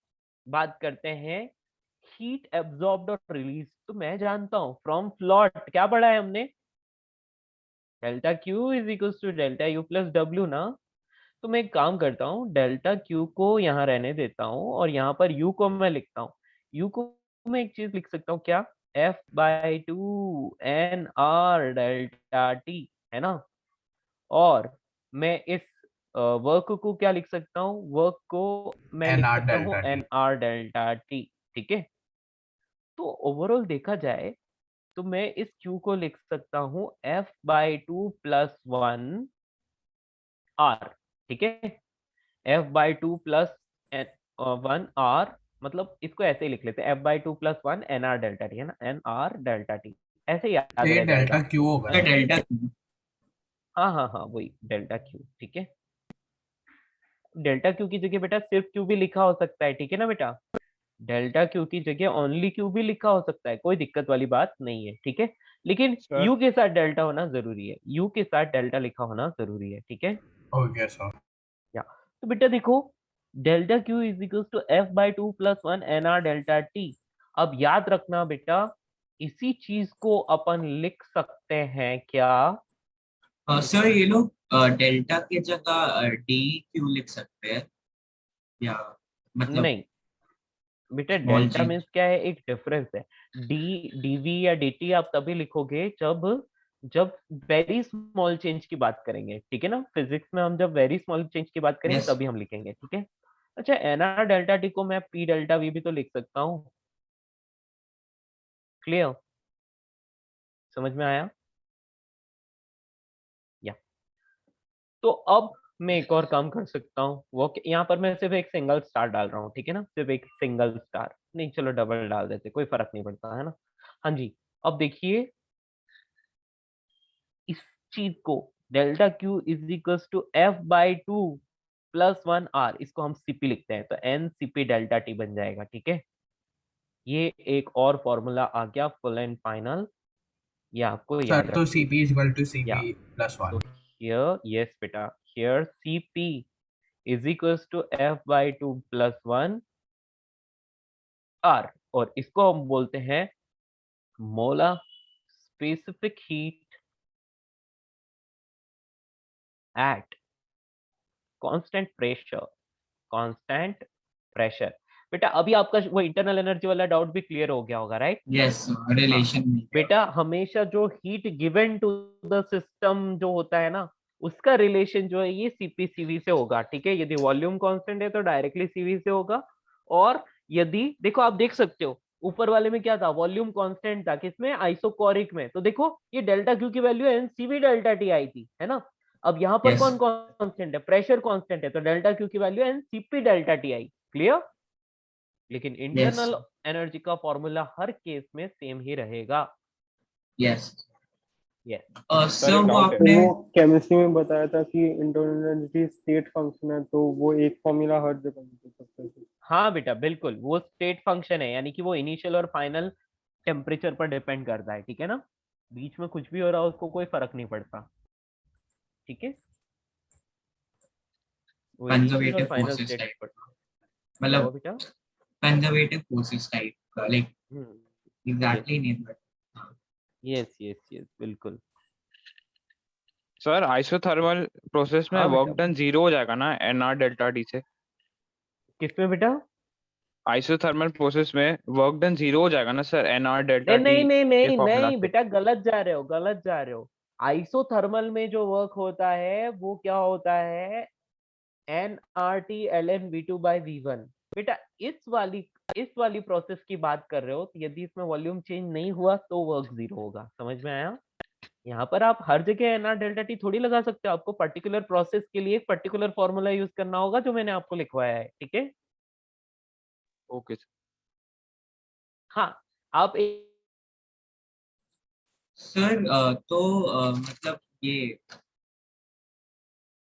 बात करते हैं हीट एब्जॉर्ब्ड और रिलीज। तो मैं जानता हूं फ्रॉम फ्लॉट, क्या पढ़ा है हमने? Delta Q is equal to delta U plus W ना। तो मैं एक काम करता हूँ, डेल्टा क्यू को यहाँ रहने देता हूँ और यहाँ पर यू को मैं लिखता हूँ। यू को मैं एक चीज लिख सकता हूँ, क्या? F by two N R delta T, है ना? और मैं इस वर्क को क्या लिख सकता हूँ? वर्क को मैं एन लिख आर सकता हूँ delta T. N R delta T. ठीक है, तो ओवरऑल देखा जाए तो मैं इस क्यू को लिख सकता हूँ F by two plus one R. ठीक है, F by two plus one R, मतलब इसको ऐसे ही लिख लेते हैं, F by two plus one N R delta T, है ना? एन आर डेल्टा टी, ऐसे ही याद ये रह डेल्टा जाएगा। क्यू होगा सर ना? डेल्टा हाँ हाँ हाँ, वही डेल्टा क्यू। ठीक है, डेल्टा क्यू की जगह बेटा सिर्फ क्यू भी लिखा हो सकता है, ठीक है ना बेटा? डेल्टा क्यू की जगह ओनली क्यू भी लिखा हो सकता है, कोई दिक्कत वाली बात नहीं है, ठीक है? लेकिन सर यू के साथ डेल्टा होना जरूरी है, यू के साथ डेल्टा लिखा होना जरूरी है, ठीक है? Okay sir. या तो बेटा देखो, delta Q is equal to F by two plus one N R delta T. अब याद रखना बेटा, इसी चीज को अपन लिख सकते हैं क्या? सर ये लोग डेल्टा की जगह डी क्यू लिख सकते हैं या मतलब नहीं बेटा, स्मॉल डेल्टा चेंज। मीन्स क्या है, एक डिफरेंस है। डीवी या डीटी आप तभी लिखोगे जब जब वेरी स्मॉल चेंज की बात करेंगे, ठीक है ना? फिजिक्स में हम जब वेरी स्मॉल चेंज की बात करेंगे यस तभी हम लिखेंगे, ठीक है? अच्छा, एनआर डेल्टा टी को मैं पी डेल्टा वी भी तो लिख सकता हूँ। क्लियर? समझ में आया? या तो अब मैं एक और काम कर सकता हूँ, वो यहाँ पर मैं सिर्फ एक सिंगल स्टार डाल रहा हूँ, ठीक है ना? सिर्फ एक सिंगल स्टार, नहीं चलो डबल डाल देते, कोई फर्क नहीं पड़ता, है ना? हाँ जी। अब देखिए इस चीज को, delta Q is equal to F by two plus one R, इसको हम सीपी लिखते हैं, तो एन सीपी डेल्टा टी बन जाएगा, ठीक है? ये एक और फॉर्मूला आ गया फुल एंड फाइनल, ये आपको सर याद तो रखना सी है। पी इज टू सी या पी प्लस तो वन। हियर यस बेटा, here CP is equal to F by two plus one R, और इसको हम बोलते हैं molar specific heat at constant pressure. Constant pressure. बेटा अभी आपका वो इंटरनल एनर्जी वाला डाउट भी क्लियर हो गया होगा, राइट? यस हाँ रिलेशन मिल गया। बेटा, हमेशा जो हीट गिवन टू द सिस्टम जो होता है ना, उसका रिलेशन जो है ये सीपी सीवी से होगा, ठीक है? यदि वॉल्यूम कांस्टेंट है तो डायरेक्टली सीवी से होगा, और यदि देखो आप देख सकते हो ऊपर वाले में क्या था, वॉल्यूम कांस्टेंट था, किसमें? आइसोकोरिक में। तो देखो ये डेल्टा क्यू की value N CV delta T आई थी, है ना? अब यहाँ पर यस कौन कांस्टेंट है? प्रेशर कांस्टेंट है, तो डेल्टा क्यू की value N CP delta T आई। क्लियर? लेकिन यस इंटरनल एनर्जी का फॉर्मूला हर केस में सेम ही रहेगा। Yes yes. सर सर एक वो डाउट है, आपने वो केमिस्ट्री में बताया था कि इंटरनल एनर्जी स्टेट फंक्शन है, तो वो एक फॉर्मूला हर जगह यूज कर सकते हैं। हाँ बेटा बिल्कुल, वो स्टेट फंक्शन है, यानी कि वो इनिशियल और फाइनल टेम्परेचर पर डिपेंड करता है, ठीक है ना। बीच में कुछ भी हो रहा हो उसको कोई फर्क नहीं पड़ता, ठीक है। वो इनिशियल और conservative final forces state type, पर। क्या हुआ मतलब बेटा? कंजर्वेटिव फोर्सेस टाइप का, लाइक यस एग्जैक्टली नहीं बट यस यस यस बिल्कुल। सर आइसोथर्मल प्रोसेस में हाँ वर्क बेटा, डन जीरो हो जाएगा ना एनआर डेल्टा टी से? किसमें बेटा? आइसोथर्मल प्रोसेस में वर्क डन जीरो हो जाएगा ना सर एनआर डेल्टा नहीं टी नहीं नहीं के नहीं फॉर्मूला नहीं से? बेटा, गलत जा रहे हो, गलत जा रहे हो। आइसोथर्मल में जो वर्क होता है वो क्या होता है, N R T L N V two by V one. बेटा इस वाली प्रोसेस की बात कर रहे हो, तो यदि इसमें वॉल्यूम चेंज नहीं हुआ तो वर्क जीरो होगा, समझ में आया? यहाँ पर आप हर जगह एन आर डेल्टा टी थोड़ी लगा सकते हो, आपको पर्टिकुलर प्रोसेस के लिए एक पर्टिकुलर फॉर्मूला यूज करना होगा जो मैंने आपको लिखवाया है, ठीक है। Okay sir. हाँ, आप सर तो मतलब ये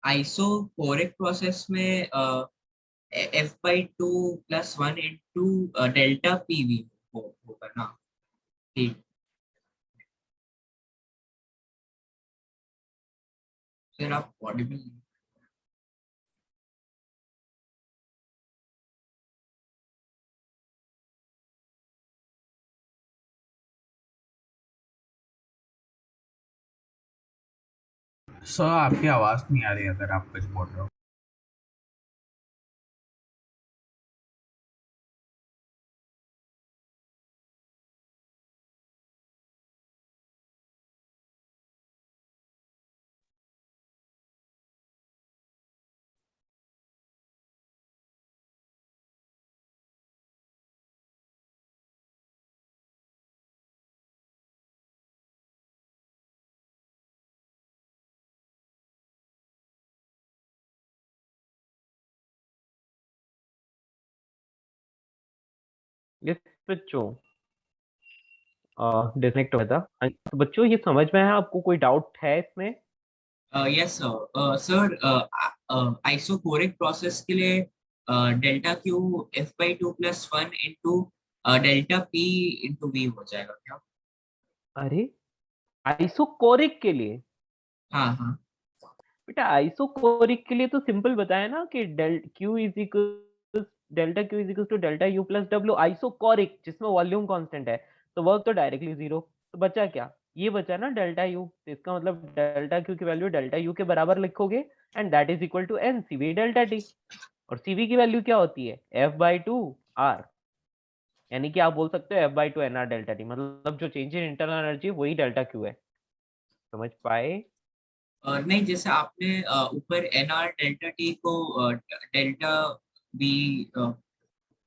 आइसोकोरिक प्रोसेस में F/2 + 1 इंटू डेल्टा PV होगा ना? ठीक। सर आप ऑडिबल? सर आपकी आवाज नहीं आ रही अगर आप कुछ बोल रहे हो। ये बच्चों डिस्कनेक्ट हुआ था। हाँ, तो बच्चों ये समझ में आया आपको? कोई डाउट है इसमें? Yes sir. Sir isochoric process के लिए delta Q F/2 + 1 into delta P into V हो जाएगा क्या? अरे, आइसोकोरिक के लिए? हाँ हाँ। बेटा आइसोकोरिक के लिए तो सिंपल बताया ना कि delta Q is equal to delta U plus W. Isochoric जिसमें वॉल्यूम कांस्टेंट है, तो वर्क तो डायरेक्टली जीरो। तो बचा क्या? ये बचा ना डेल्टा यू, तो इसका मतलब डेल्टा क्यू की वैल्यू डेल्टा यू के बराबर लिखोगे, and that is equal to N CV delta T. और सीवी की वैल्यू क्या होती है? F/2 are. यानी कि आप बोल सकते हो F/2 N R delta T, मतलब जो चेंज इन इंटरनल एनर्जी वही डेल्टा क्यू है। समझ पाए? नहीं, जैसे आपने ऊपर NR डेल्टा T को डेल्टा B,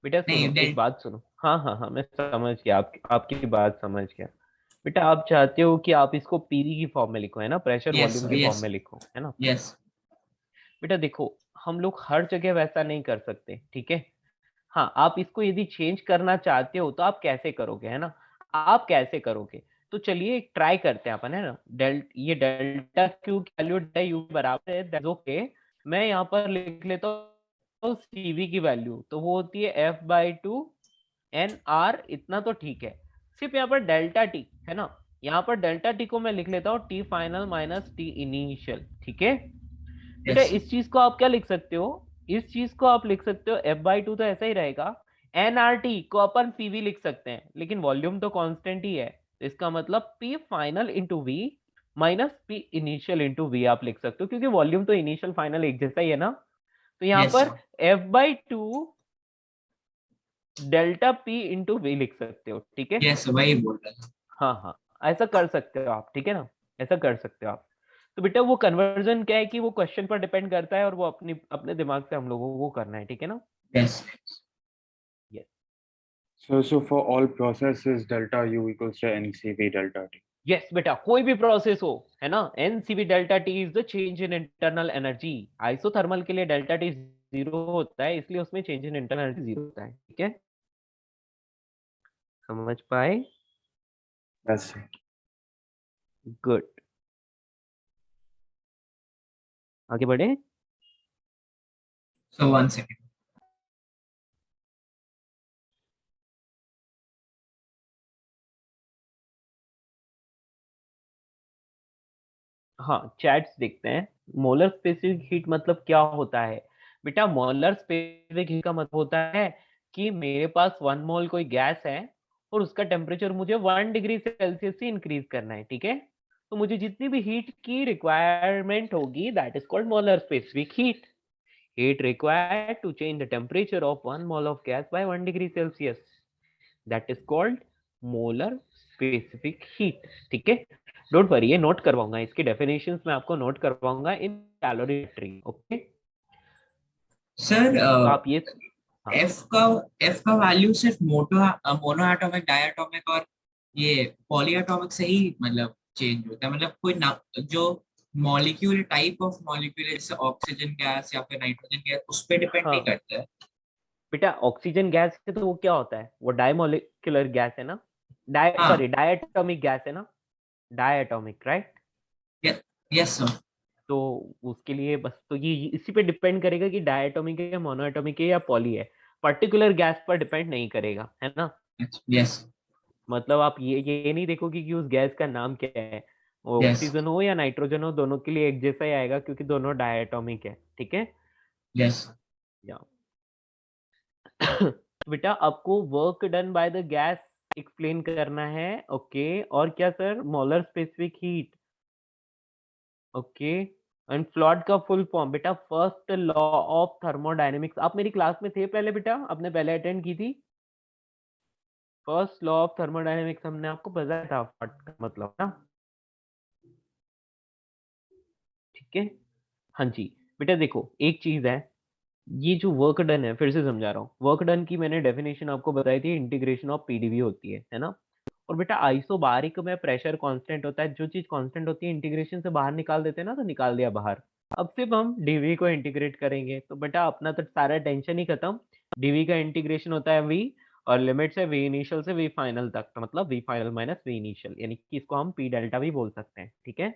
बेटा नहीं सुनो, एक डेल बात सुनो। हाँ हाँ हाँ, मैं समझ गया, आपकी बात समझ गया। बेटा आप चाहते हो कि आप इसको पीवी की फॉर्म में लिखो, है ना, प्रेशर यस वॉल्यूम सर, की फॉर्म यस में लिखो, है ना। यस। बेटा देखो, हम लोग हर जगह वैसा नहीं कर सकते, ठीक है। हाँ, आप इसको यदि चेंज करना चाहते हो तो आप कैसे करोगे, है ना। आप कैसे करोगे, तो चलिए एक ट्राई करते हैं अपन, है ना। ये डेल्टा क्यू की वैल्यू डेल्टा यू बराबर है, दैट्स ओके। मैं यहाँ पर लिख लेता हूँ सीवी की वैल्यू, तो वो होती है F/2 एन आर, इतना तो ठीक है। सिर्फ यहाँ पर डेल्टा टी है ना, यहाँ पर डेल्टा टी को मैं लिख लेता हूँ T final minus T initial, ठीक है। बेटा यस इस चीज को आप क्या लिख सकते हो, इस चीज को आप लिख सकते हो F/2 तो ऐसा ही रहेगा, एनआरटी को अपन पीवी लिख सकते हैं, लेकिन वॉल्यूम तो कांस्टेंट ही है, तो इसका मतलब P final into V minus P initial into V आप लिख सकते हो, क्योंकि वॉल्यूम तो इनिशियल फाइनल एक जैसा ही है ना। तो यहाँ यस पर F/2 delta P into we लिख सकते हो, ठीक है। यस, वही बोल रहा था। हाँ हाँ, ऐसा कर सकते हो आप, ठीक है ना, ऐसा कर सकते हो आप। तो बेटा वो कन्वर्जन क्या है कि वो क्वेश्चन पर डिपेंड करता है, और वो अपनी अपने दिमाग से हम लोगों को करना है, ठीक है ना। Yes. Yes So for all processes, delta U equals to NCV delta T. Yes बेटा, कोई भी प्रोसेस हो, है ना, N CV delta T is the change in internal energy. Isothermal के लिए डेल्टा टी जीरो होता है, इसलिए उसमें change in internal energy zero होता है, ठीक है। समझ पाए? Yes, sir. गुड, आगे बढ़े। सो 1 सेकेंड। हाँ चैट्स देखते हैं। मोलर स्पेसिफिक हीट मतलब क्या होता है बेटा? मोलर स्पेसिफिक हीट का मतलब होता है कि मेरे पास 1 मोल कोई गैस है और उसका टेम्परेचर मुझे 1 डिग्री सेल्सियस से इंक्रीज करना है, ठीक है? तो मुझे जितनी भी हीट की रिक्वायरमेंट होगी that is called molar specific heat. Heat required to change the temperature of 1 mole of gas by 1 degree Celsius. That is called molar specific heat. ठीक है? डोंट वरी, ये नोट करवाऊंगा, इसके डेफिनेशंस में आपको note करवाऊंगा इन calorimetry. Okay sir आप ये हाँ एफ का वैल्यू सिर्फ मोनो एटॉमिक, डायटोमिक और ये पॉली एटॉमिक से ही मतलब चेंज होता है, मतलब कोई ना जो मॉलिक्यूल, टाइप ऑफ मॉलिक्यूल जैसे ऑक्सीजन गैस या फिर नाइट्रोजन गैस उस पर डिपेंड नहीं हाँ करता है? बेटा, ऑक्सीजन गैस है तो वो क्या होता है? वो डायमोलिकुलर गैस है ना, हाँ, सॉरी डायटोमिक गैस है ना, डायटोमिक, राइट? Yes sir. तो उसके लिए बस तो ये इसी पे डिपेंड करेगा कि डायटोमिक है या मोनोएटोमिक है या पॉली है, पर्टिकुलर गैस पर डिपेंड नहीं करेगा, है ना? यस मतलब आप ये नहीं देखोगे कि उस गैस का नाम क्या है, वो यस ऑक्सीजन हो या नाइट्रोजन हो, दोनों के लिए एक जैसा ही आएगा क्योंकि दोनों डायटोमिक है, ठीक है? यस। या बेटा आपको work done by the gas explain करना है, ओके? और क्या sir? Molar specific heat, okay? And flawed का फुल फॉर्म बेटा, फर्स्ट लॉ ऑफ थर्मोडायनेमिक्स। आप मेरी क्लास में थे पहले बेटा? आपने पहले अटेंड की थी? फर्स्ट लॉ ऑफ थर्मोडायनेमिक्स हमने आपको बताया था, फ्लॉड का मतलब ना, ठीक है? हाँ जी बेटा, देखो एक चीज है, ये जो वर्क डन है, फिर से समझा रहा हूँ, वर्क डन की मैंने डेफिनेशन आपको बताई थी, इंटीग्रेशन ऑफ पीडीवी होती है ना? और बेटा आइसोबारिक में प्रेशर कांस्टेंट होता है, जो चीज कांस्टेंट होती है इंटीग्रेशन से बाहर निकाल देते हैं ना, तो निकाल दिया बाहर। अब सिर्फ हम डीवी को इंटीग्रेट करेंगे तो बेटा अपना तो सारा टेंशन ही खत्म। डीवी का इंटीग्रेशन होता है वी, और लिमिट से वी इनिशियल से वी फाइनल तक, तो मतलब V final minus V initial, यानी कि इसको हम पी डेल्टा भी बोल सकते हैं, ठीक है?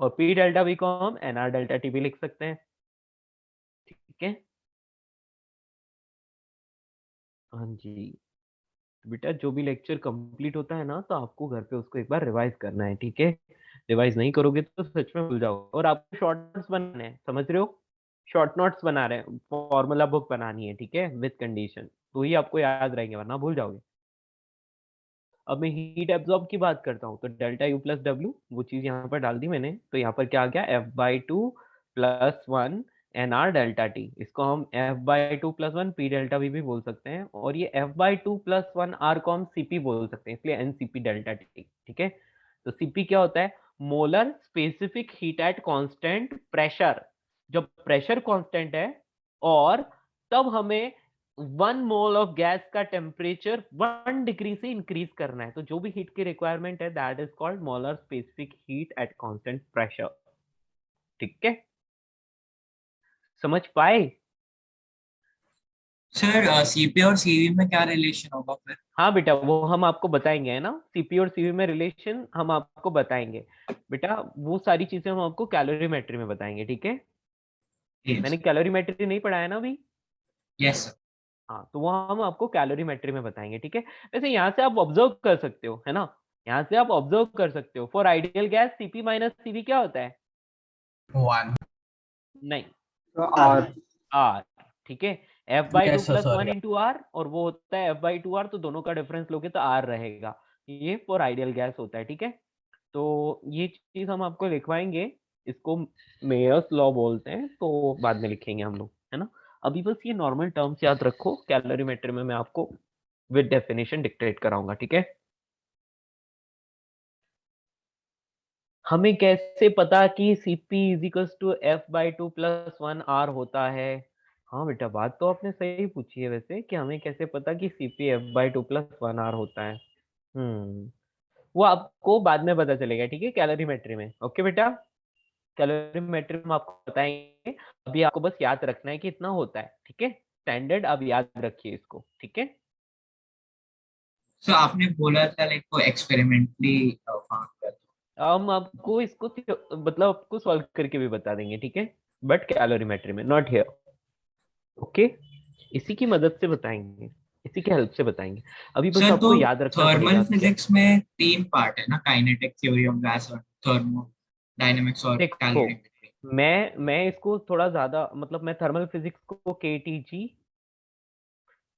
और पी डेल्टा वी को हम एनआर डेल्टा टी भी लिख सकते हैं, ठीक है? हाँ जी बेटा, जो भी लेक्चर कंप्लीट होता है ना, तो आपको घर पे उसको एक बार रिवाइज करना है, ठीक है? रिवाइज नहीं करोगे तो सच में भूल जाओगे। और आपको शॉर्ट नोट्स बनाने हैं, समझ रहे हो? शॉर्ट नोट्स बना रहे हैं, फॉर्मूला बुक बनानी है, ठीक है, विद कंडीशन, तो ही आपको याद रहेंगे, वरना भूल जाओगे। अब मैं हीट एब्जॉर्ब की बात करता हूँ, तो डेल्टा यू प्लस डब्ल्यू, वो चीज यहाँ पर डाल दी मैंने, तो यहाँ पर क्या आ गया? F/2 plus 1 NR delta T, इसको हम F/2 plus 1 P delta we भी बोल सकते हैं, और ये F/2 प्लस 1 R को हम CP बोल सकते हैं, इसलिए NCP डेल्टा टी, ठीक है? तो CP क्या होता है? Molar specific heat at constant pressure. जब प्रेशर कांस्टेंट है और तब हमें 1 मोल ऑफ गैस का टेम्परेचर 1 डिग्री से इंक्रीज करना है, तो जो भी हीट की रिक्वायरमेंट है that is called molar specific heat at constant pressure, ठीक है? समझ पाए? सर सीपी और सीवी में क्या रिलेशन होगा फिर? हाँ बेटा, वो हम आपको बताएंगे, है ना? सीपी और सीवी में रिलेशन हम आपको बताएंगे बेटा, वो सारी चीजें हम आपको कैलोरीमेट्री में बताएंगे, ठीक है? मैंने कैलोरीमेट्री नहीं पढ़ाया ना अभी? Yes sir. हाँ, तो वो हम आपको कैलोरीमेट्री में बताएंगे, ठीक है? वैसे यहाँ से आप ऑब्जर्व कर सकते हो, है ना? यहाँ से आप ऑब्जर्व कर सकते हो, for ideal gas CP minus CV क्या होता है? 1. नहीं, R. आर, ठीक है? F/2 Yes, sir, plus 1 sorry. Into R, और वो होता है F/2 आर, तो दोनों का डिफरेंस लोगे तो आर रहेगा। ये फॉर आइडियल गैस होता है, ठीक है? तो ये चीज हम आपको लिखवाएंगे, इसको मेयर्स लॉ बोलते हैं, तो बाद में लिखेंगे हम लोग, है ना? अभी बस ये नॉर्मल टर्म्स याद रखो, कैलोरीमेट्री में मैं आपको विद डेफिनेशन डिक्टेट कराऊंगा, ठीक है? हमें कैसे पता कि Cp is equals to F/2 plus 1 R होता है? हाँ बेटा, बात तो आपने सही पूछी है वैसे, कि हमें कैसे पता कि Cp F/2 प्लस 1 R होता है। वो आपको बाद में पता चलेगा, ठीक है, कैलोरीमेट्री में। ओके बेटा, कैलोरीमेट्री में आपको बताएंगे, अभी आपको बस याद रखना है कि इतना होता है, ठीक है? स्टैंडर्ड आप याद रखिए इसको, ठीक है? सो आपने बोला था लाइक को एक्सपेरिमेंटली फाउंड कर। हम आपको इसको मतलब आपको सॉल्व करके भी बता देंगे, ठीक है? बट कैलोरीमेट्री में, नॉट हियर, ओके? इसी की मदद से बताएंगे, इसी के हेल्प से बताएंगे। अभी बस सर तो आपको याद रखना थर्मल पड़ेगा क्या। फिजिक्स में 3 पार्ट है ना, काइनेटिक, थ्योरी ऑफ गैस और थर्मोडायनेमिक्स और देखो, कैलोरीमेट्री। मैं इसको थोड़ा ज्यादा, मतलब मैं थर्मल फिजिक्स को केटीजी,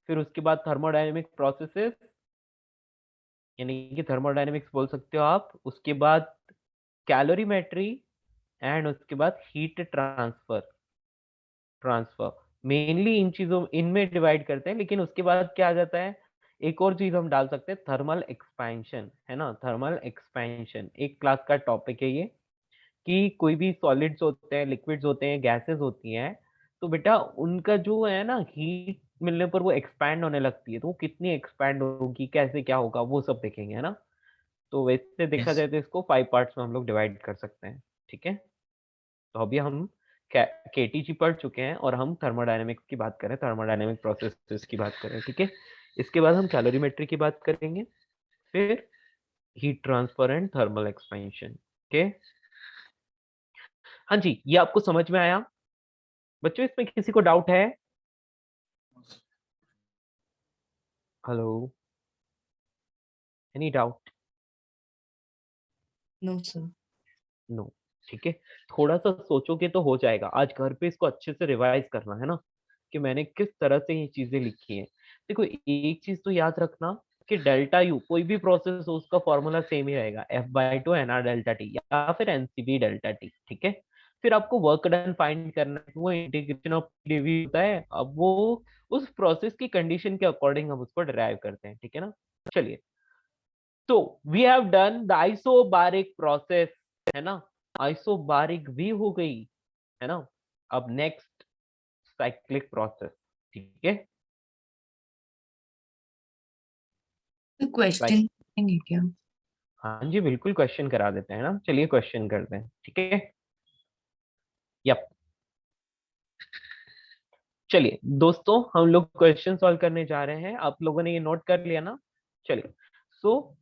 फिर उसके बाद थर्मोडायनेमिक प्रोसेसेस, यानी कि थर्मोडायनेमिक्स बोल सकते हो आप, उसके बाद कैलोरीमेट्री, एंड उसके बाद हीट ट्रांसफर मेनली इन चीजों इनमें डिवाइड करते हैं। लेकिन उसके बाद क्या आ जाता है, एक और चीज हम डाल सकते हैं, थर्मल एक्सपेंशन, है ना। थर्मल एक्सपेंशन एक क्लास का टॉपिक है ये, कि कोई भी सॉलिड्स होते हैं, लिक्विड्स होते हैं, गैसेस होती हैं, तो बेटा उनका जो है ना, हीट मिलने पर वो एक्सपैंड होने लगती है, तो वो कितनी एक्सपैंड होगी, कैसे क्या होगा, वो सब देखेंगे, है ना। तो वैसे देखा यस। जाए तो इसको 5 पार्ट्स में हम लोग डिवाइड कर सकते हैं, ठीक है। तो अभी हम केटीजी पढ़ चुके हैं और हम थर्मोडायनेमिक्स की बात करें, थर्मोडायनेमिक प्रोसेसेस की बात करें, ठीक है। इसके बाद हम कैलोरीमेट्री की बात करेंगे, फिर heat transfer and thermal expansion, okay. हाँ जी, ये आपको समझ में आया बच्चों? इसमें किसी को डाउट है? Hello, any doubt? No sir. No, ठीक है। थोड़ा सा सोचोगे तो हो जाएगा। आज घर पे इसको अच्छे से रिवाइज करना, है ना, कि मैंने किस तरह से ये चीजें लिखी हैं। देखो, एक चीज तो याद रखना कि डेल्टा यू कोई भी प्रोसेस हो उसका फॉर्मूला सेम ही रहेगा, F/2 NR डेल्टा टी या फिर NCV डेल्टा टी, ठीक है। फिर आपको वर्क डन फाइंड करना है, वो इंटीग्रेशन ऑफ डीवी होता है। अब वो उस प्रोसेस की कंडीशन के अकॉर्डिंग हम उसको डिराइव करते हैं, ठीक है ना। चलिए, तो we have done the isobaric process, है ना। आइसोबारिक भी हो गई, है ना। अब नेक्स्ट साइक्लिक प्रोसेस, ठीक है। तो क्वेश्चन Cyc- करेंगे क्या? हाँ जी, बिल्कुल क्वेश्चन करा देते हैं ना। चलिए क्वेश्चन करते हैं, ठीक है। यप, चलिए दोस्तों, हम लोग क्वेश्चन सॉल्व करने जा रहे हैं। आप लोगों ने ये नोट कर लिया ना? चलिए, सो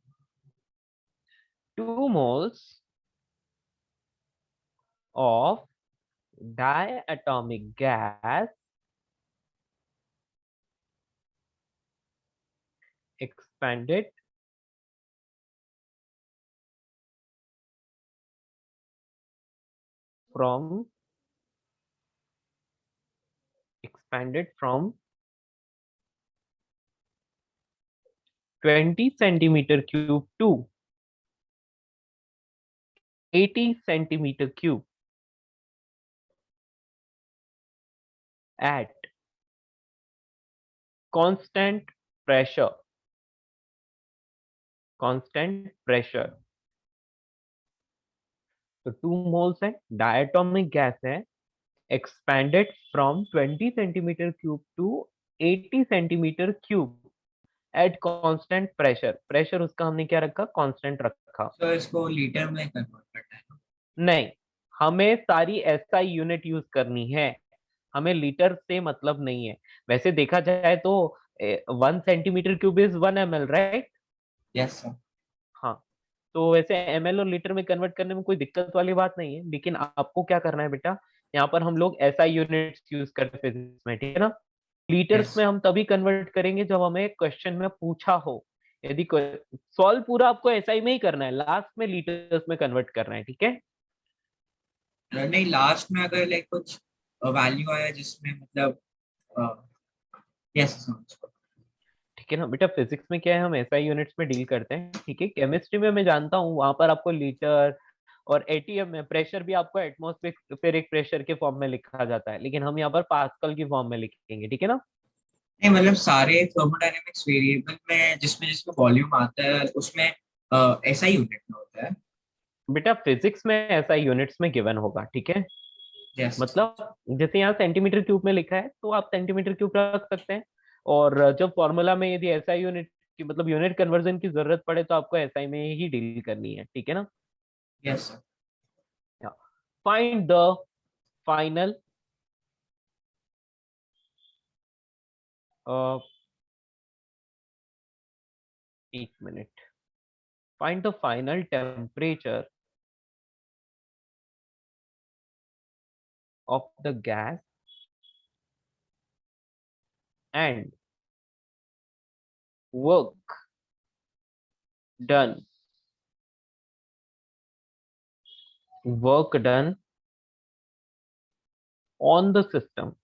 2 moles of diatomic gas expanded from 20 centimeter cube to 80 centimeter cube at constant pressure, constant pressure। तो 2 moles है, diatomic gas है, expanded from 20 centimeter cube to 80 centimeter cube at constant pressure। Pressure उसका हमने क्या रखा, कांस्टेंट रखा। Sir इसको litre में कन्वर्ट करना है ना? नहीं, हमें सारी एसआई यूनिट यूज करनी है, हमें लीटर से मतलब नहीं है। वैसे देखा जाए तो 1 centimetre cube is 1 ml, right. Yes sir. हाँ, तो वैसे एमएल और लीटर में कन्वर्ट करने में कोई दिक्कत वाली बात नहीं है। लेकिन आपको क्या करना है बेटा, यहाँ पर हम लोग एसआई यूनिट्स यूज करते हैं फिजिक्स में, ठीक है ना। Litres yes. में हम तभी कन्वर्ट करेंगे जब हमें क्वेश्चन में पूछा हो। यदि सॉल्व पूरा आपको एसआई में ही करना है, लास्ट में लीटर्स में कन्वर्ट करना है, ठीक है। नहीं, लास्ट में अगर लाइक कुछ वैल्यू आया जिसमें मतलब यस समझ। ठीक है ना बेटा, फिजिक्स में क्या है, हम एसआई यूनिट्स में डील करते हैं, ठीक है। केमिस्ट्री में मैं जानता हूँ वहां पर आपको लीटर, और एटीएम में प्रेशर भी आपको एटमॉस्फेरिक प्रेशर के फॉर्म में लिखा जाता है, लेकिन हम यहाँ पर पास्कल की फॉर्म में लिखेंगे, ठीक है ना। नहीं मतलब सारे थर्मोडायनेमिक्स वेरिएबल में जिसमें जिसमें वॉल्यूम आता है उसमें ऐसा ही यूनिट में होता है। बेटा फिजिक्स में एसआई यूनिट्स में गिवन होगा, ठीक है। यस। मतलब जैसे यहाँ सेंटीमीटर क्यूब में लिखा है तो आप सेंटीमीटर क्यूब रख सकते हैं। और जब फॉर्मूला में यदि एसआई यूनिट की, मतलब यूनिट कन्वर्जन की जरूरत पड़े, तो आपको एसआई में ही डील करनी है, ठीक है ना। Yes sir. Find the final, एक minute, find the final temperature of the gas and work done on the system.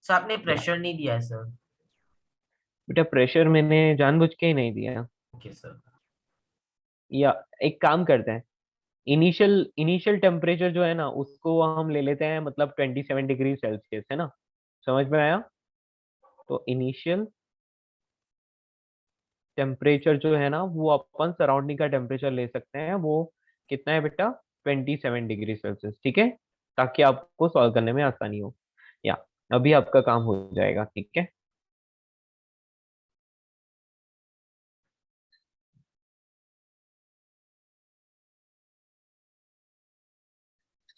Sir आपने प्रेशर नहीं दिया है सर। बेटा प्रेशर मैंने जानबूझ के ही नहीं दिया। Okay sir. या एक काम करते हैं, इनिशियल इनिशियल टेम्परेचर जो है ना उसको हम ले लेते हैं, मतलब 27 डिग्री सेल्सियस, है ना? समझ में आया? तो इनिशियल टेम्परेचर जो है ना वो अपन सराउंडिंग का टेम्परेचर ले सकते हैं, वो कितना है बेटा? 27 डिग्री सेल्सियस, ठीक है, ताकि आपको सॉल्व करने में आसानी हो। या अभी आपका काम हो जाएगा, ठीक है।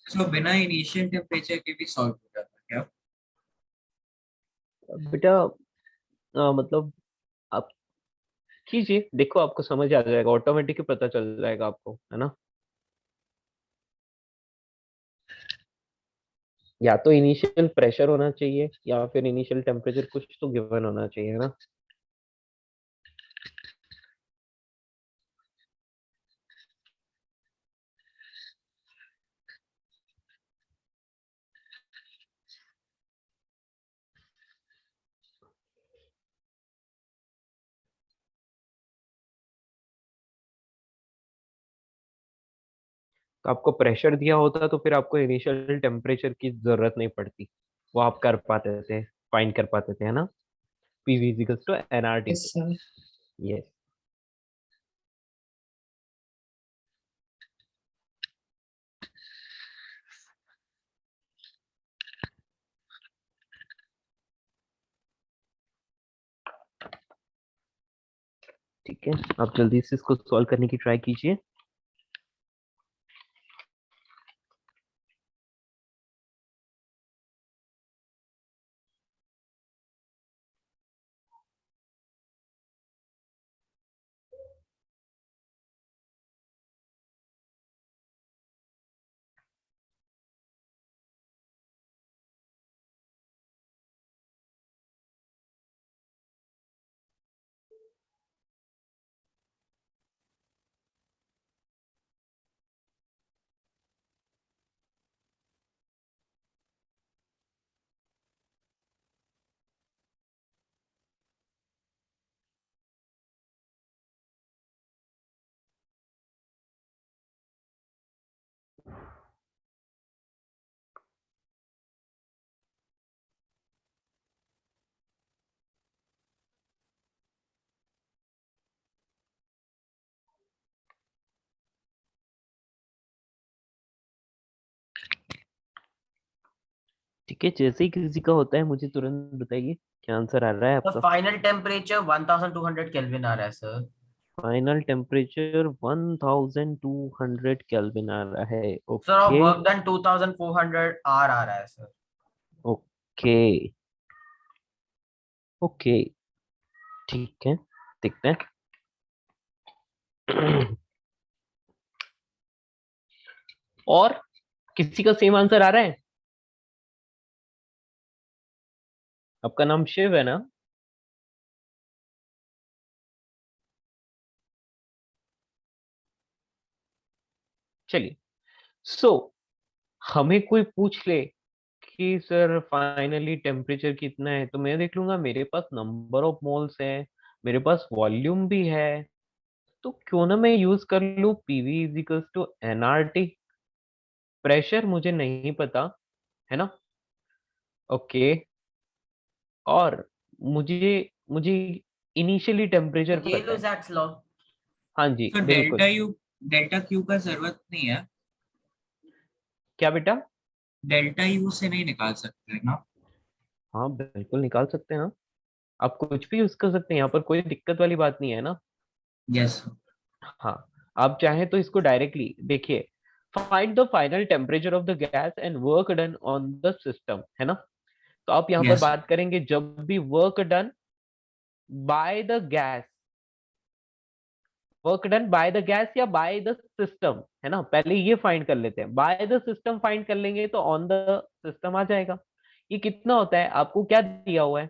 सो बिना इनिशियल टेम्परेचर के भी सॉल्व हो जाता है क्या? बेटा मतलब आप कीजिए, देखो आपको समझ आ जाएगा, ऑटोमेटिक ही पता चल जाएगा आपको, है ना? या तो इनिशियल प्रेशर होना चाहिए या फिर इनिशियल टेम्परेचर, कुछ तो गिवन होना चाहिए, है ना? तो आपको प्रेशर दिया होता तो फिर आपको इनिशियल टेम्परेचर की जरूरत नहीं पड़ती, वो आप कर पाते थे, फाइंड कर पाते थे, है ना? PV equals to nRT। Yes, sir. Yes. ठीक है, आप जल्दी से इसको सॉल्व करने की ट्राई कीजिए। ठीक है, जैसे ही किसी का होता है मुझे तुरंत बताइए क्या आंसर आ रहा है तो आपका। फाइनल टेम्परेचर 1200 केल्विन आ रहा है सर। फाइनल टेम्परेचर 1200 केल्विन आ रहा है, सर और ओके। वर्क डन 2400 आर आ रहा है सर। ओके ओके, ठीक है, देखते हैं। और किसी का सेम आंसर आ रहा है? आपका नाम शिव है ना? चलिए, सो हमें कोई पूछ ले कि सर फाइनली टेम्परेचर कितना है, तो मैं देख लूंगा मेरे पास नंबर ऑफ मोल्स है, मेरे पास वॉल्यूम भी है, तो क्यों ना मैं यूज कर लूं PV is equals to nRT। Pressure मुझे नहीं पता, है ना? ओके। और मुझे मुझे इनिशियली टेम्परेचर ये पता लो है। That's law. हाँ जी तो बिल्कुल। डेल्टा क्यू का जरूरत नहीं है। क्या बेटा? डेल्टा यू से नहीं निकाल सकते ना? हाँ बिल्कुल निकाल सकते हैं, हाँ। आप कुछ भी यूज कर सकते हैं, यहाँ पर कोई दिक्कत वाली बात नहीं है ना। यस। हाँ, आप चाहें तो इसको डायरेक्टली देखिए, find the final temperature of the gas and work done on the system, है ना? तो आप यहाँ पर यस। बात करेंगे जब भी work done by the gas, work done by the gas या बाय द सिस्टम, है ना? पहले ये फाइंड कर लेते हैं, बाय द सिस्टम फाइंड कर लेंगे तो ऑन द सिस्टम आ जाएगा। ये कितना होता है? आपको क्या दिया हुआ है?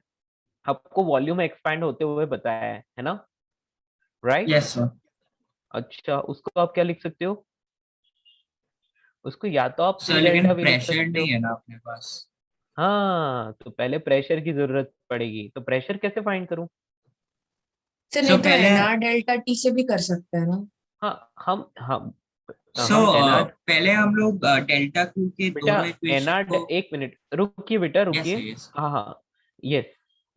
आपको वॉल्यूम एक्सपैंड होते हुए बताया है ना, राइट? Yes sir. अच्छा, उसको आप क्या लिख सकते हो? उसको या तो आप पी सर लेकिन डेल्टा वी लिख प्रेशर सकते नहीं हो। है ना अपने पास। हाँ, तो पहले प्रेशर की जरूरत पड़ेगी, तो प्रेशर कैसे फाइंड करूं? सर सो नहीं तो पहले एनआर डेल्टा टी से भी कर सकते हैं ना। हाँ, सो हम एनआर, पहले हम लोग डेल्टा क्यू के बेटा दोनों इक्वेशन एनआर, को। एक मिनट रुकिए बेटा, यस रुकिए। यस। हाँ हाँ, यस।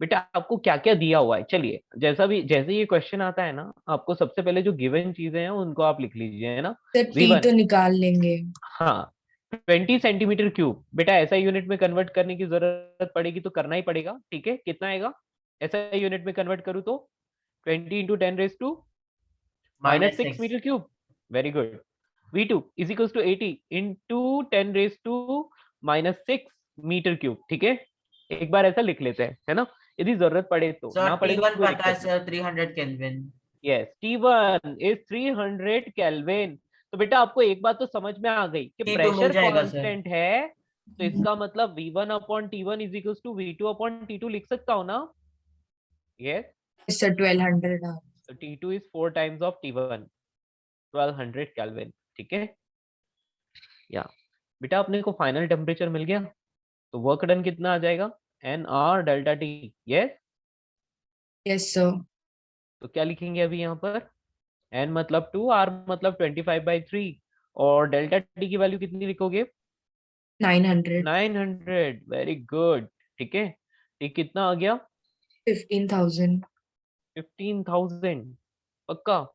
बेटा आपको क्या क्या दिया हुआ है, चलिए जैसे ये क्वेश्चन आता है ना, आपको सबसे पहले जो गिवन चीजें हैं उनको आप लिख लीजिए, है ना। सर वी टी वन, तो निकाल लेंगे। हाँ, 20 सेंटीमीटर क्यूब। बेटा ऐसा यूनिट में कन्वर्ट करने की जरूरत पड़ेगी तो करना ही पड़ेगा, ठीक है। कितना आएगा ऐसा यूनिट में कन्वर्ट करूँ तो? 20 × 10⁻² -6। Metre cube. Very good. V2 is equal to 80 into 10⁻⁻6 metre cube, ठीक है। एक बार ऐसा लिख लेते हैं, है ना, यदि जरूरत पड़े तो, सर ना पड़े तो T1 कोई पता है दिक्कत नहीं। Sir 300 kelvin. Yes, T1 is 300 kelvin. तो बेटा आपको एक बात तो समझ में आ गई कि T2 मिल प्रेशर जाएगा सर। कांस्टेंट है, तो इसका मतलब V1/T1 is equal to V2/T2 लिख सकता हूँ ना। यस, सर 1200 तो T2 is 4 times of T1, 1200 kelvin, ठीक है। या बेटा अपने को फाइनल टेम्परेचर मिल गया, तो वर्क डन कितना आ जाएगा? nR∆T। Yes, yes sir. तो क्या लिखेंगे अभी यहाँ पर? n मतलब 2, R मतलब 25/3, और डेल्टा टी की वैल्यू कितनी लिखोगे? 900। 900। वेरी गुड, ठीक है। ये कितना आ गया? 15,000। 15,000 पक्का?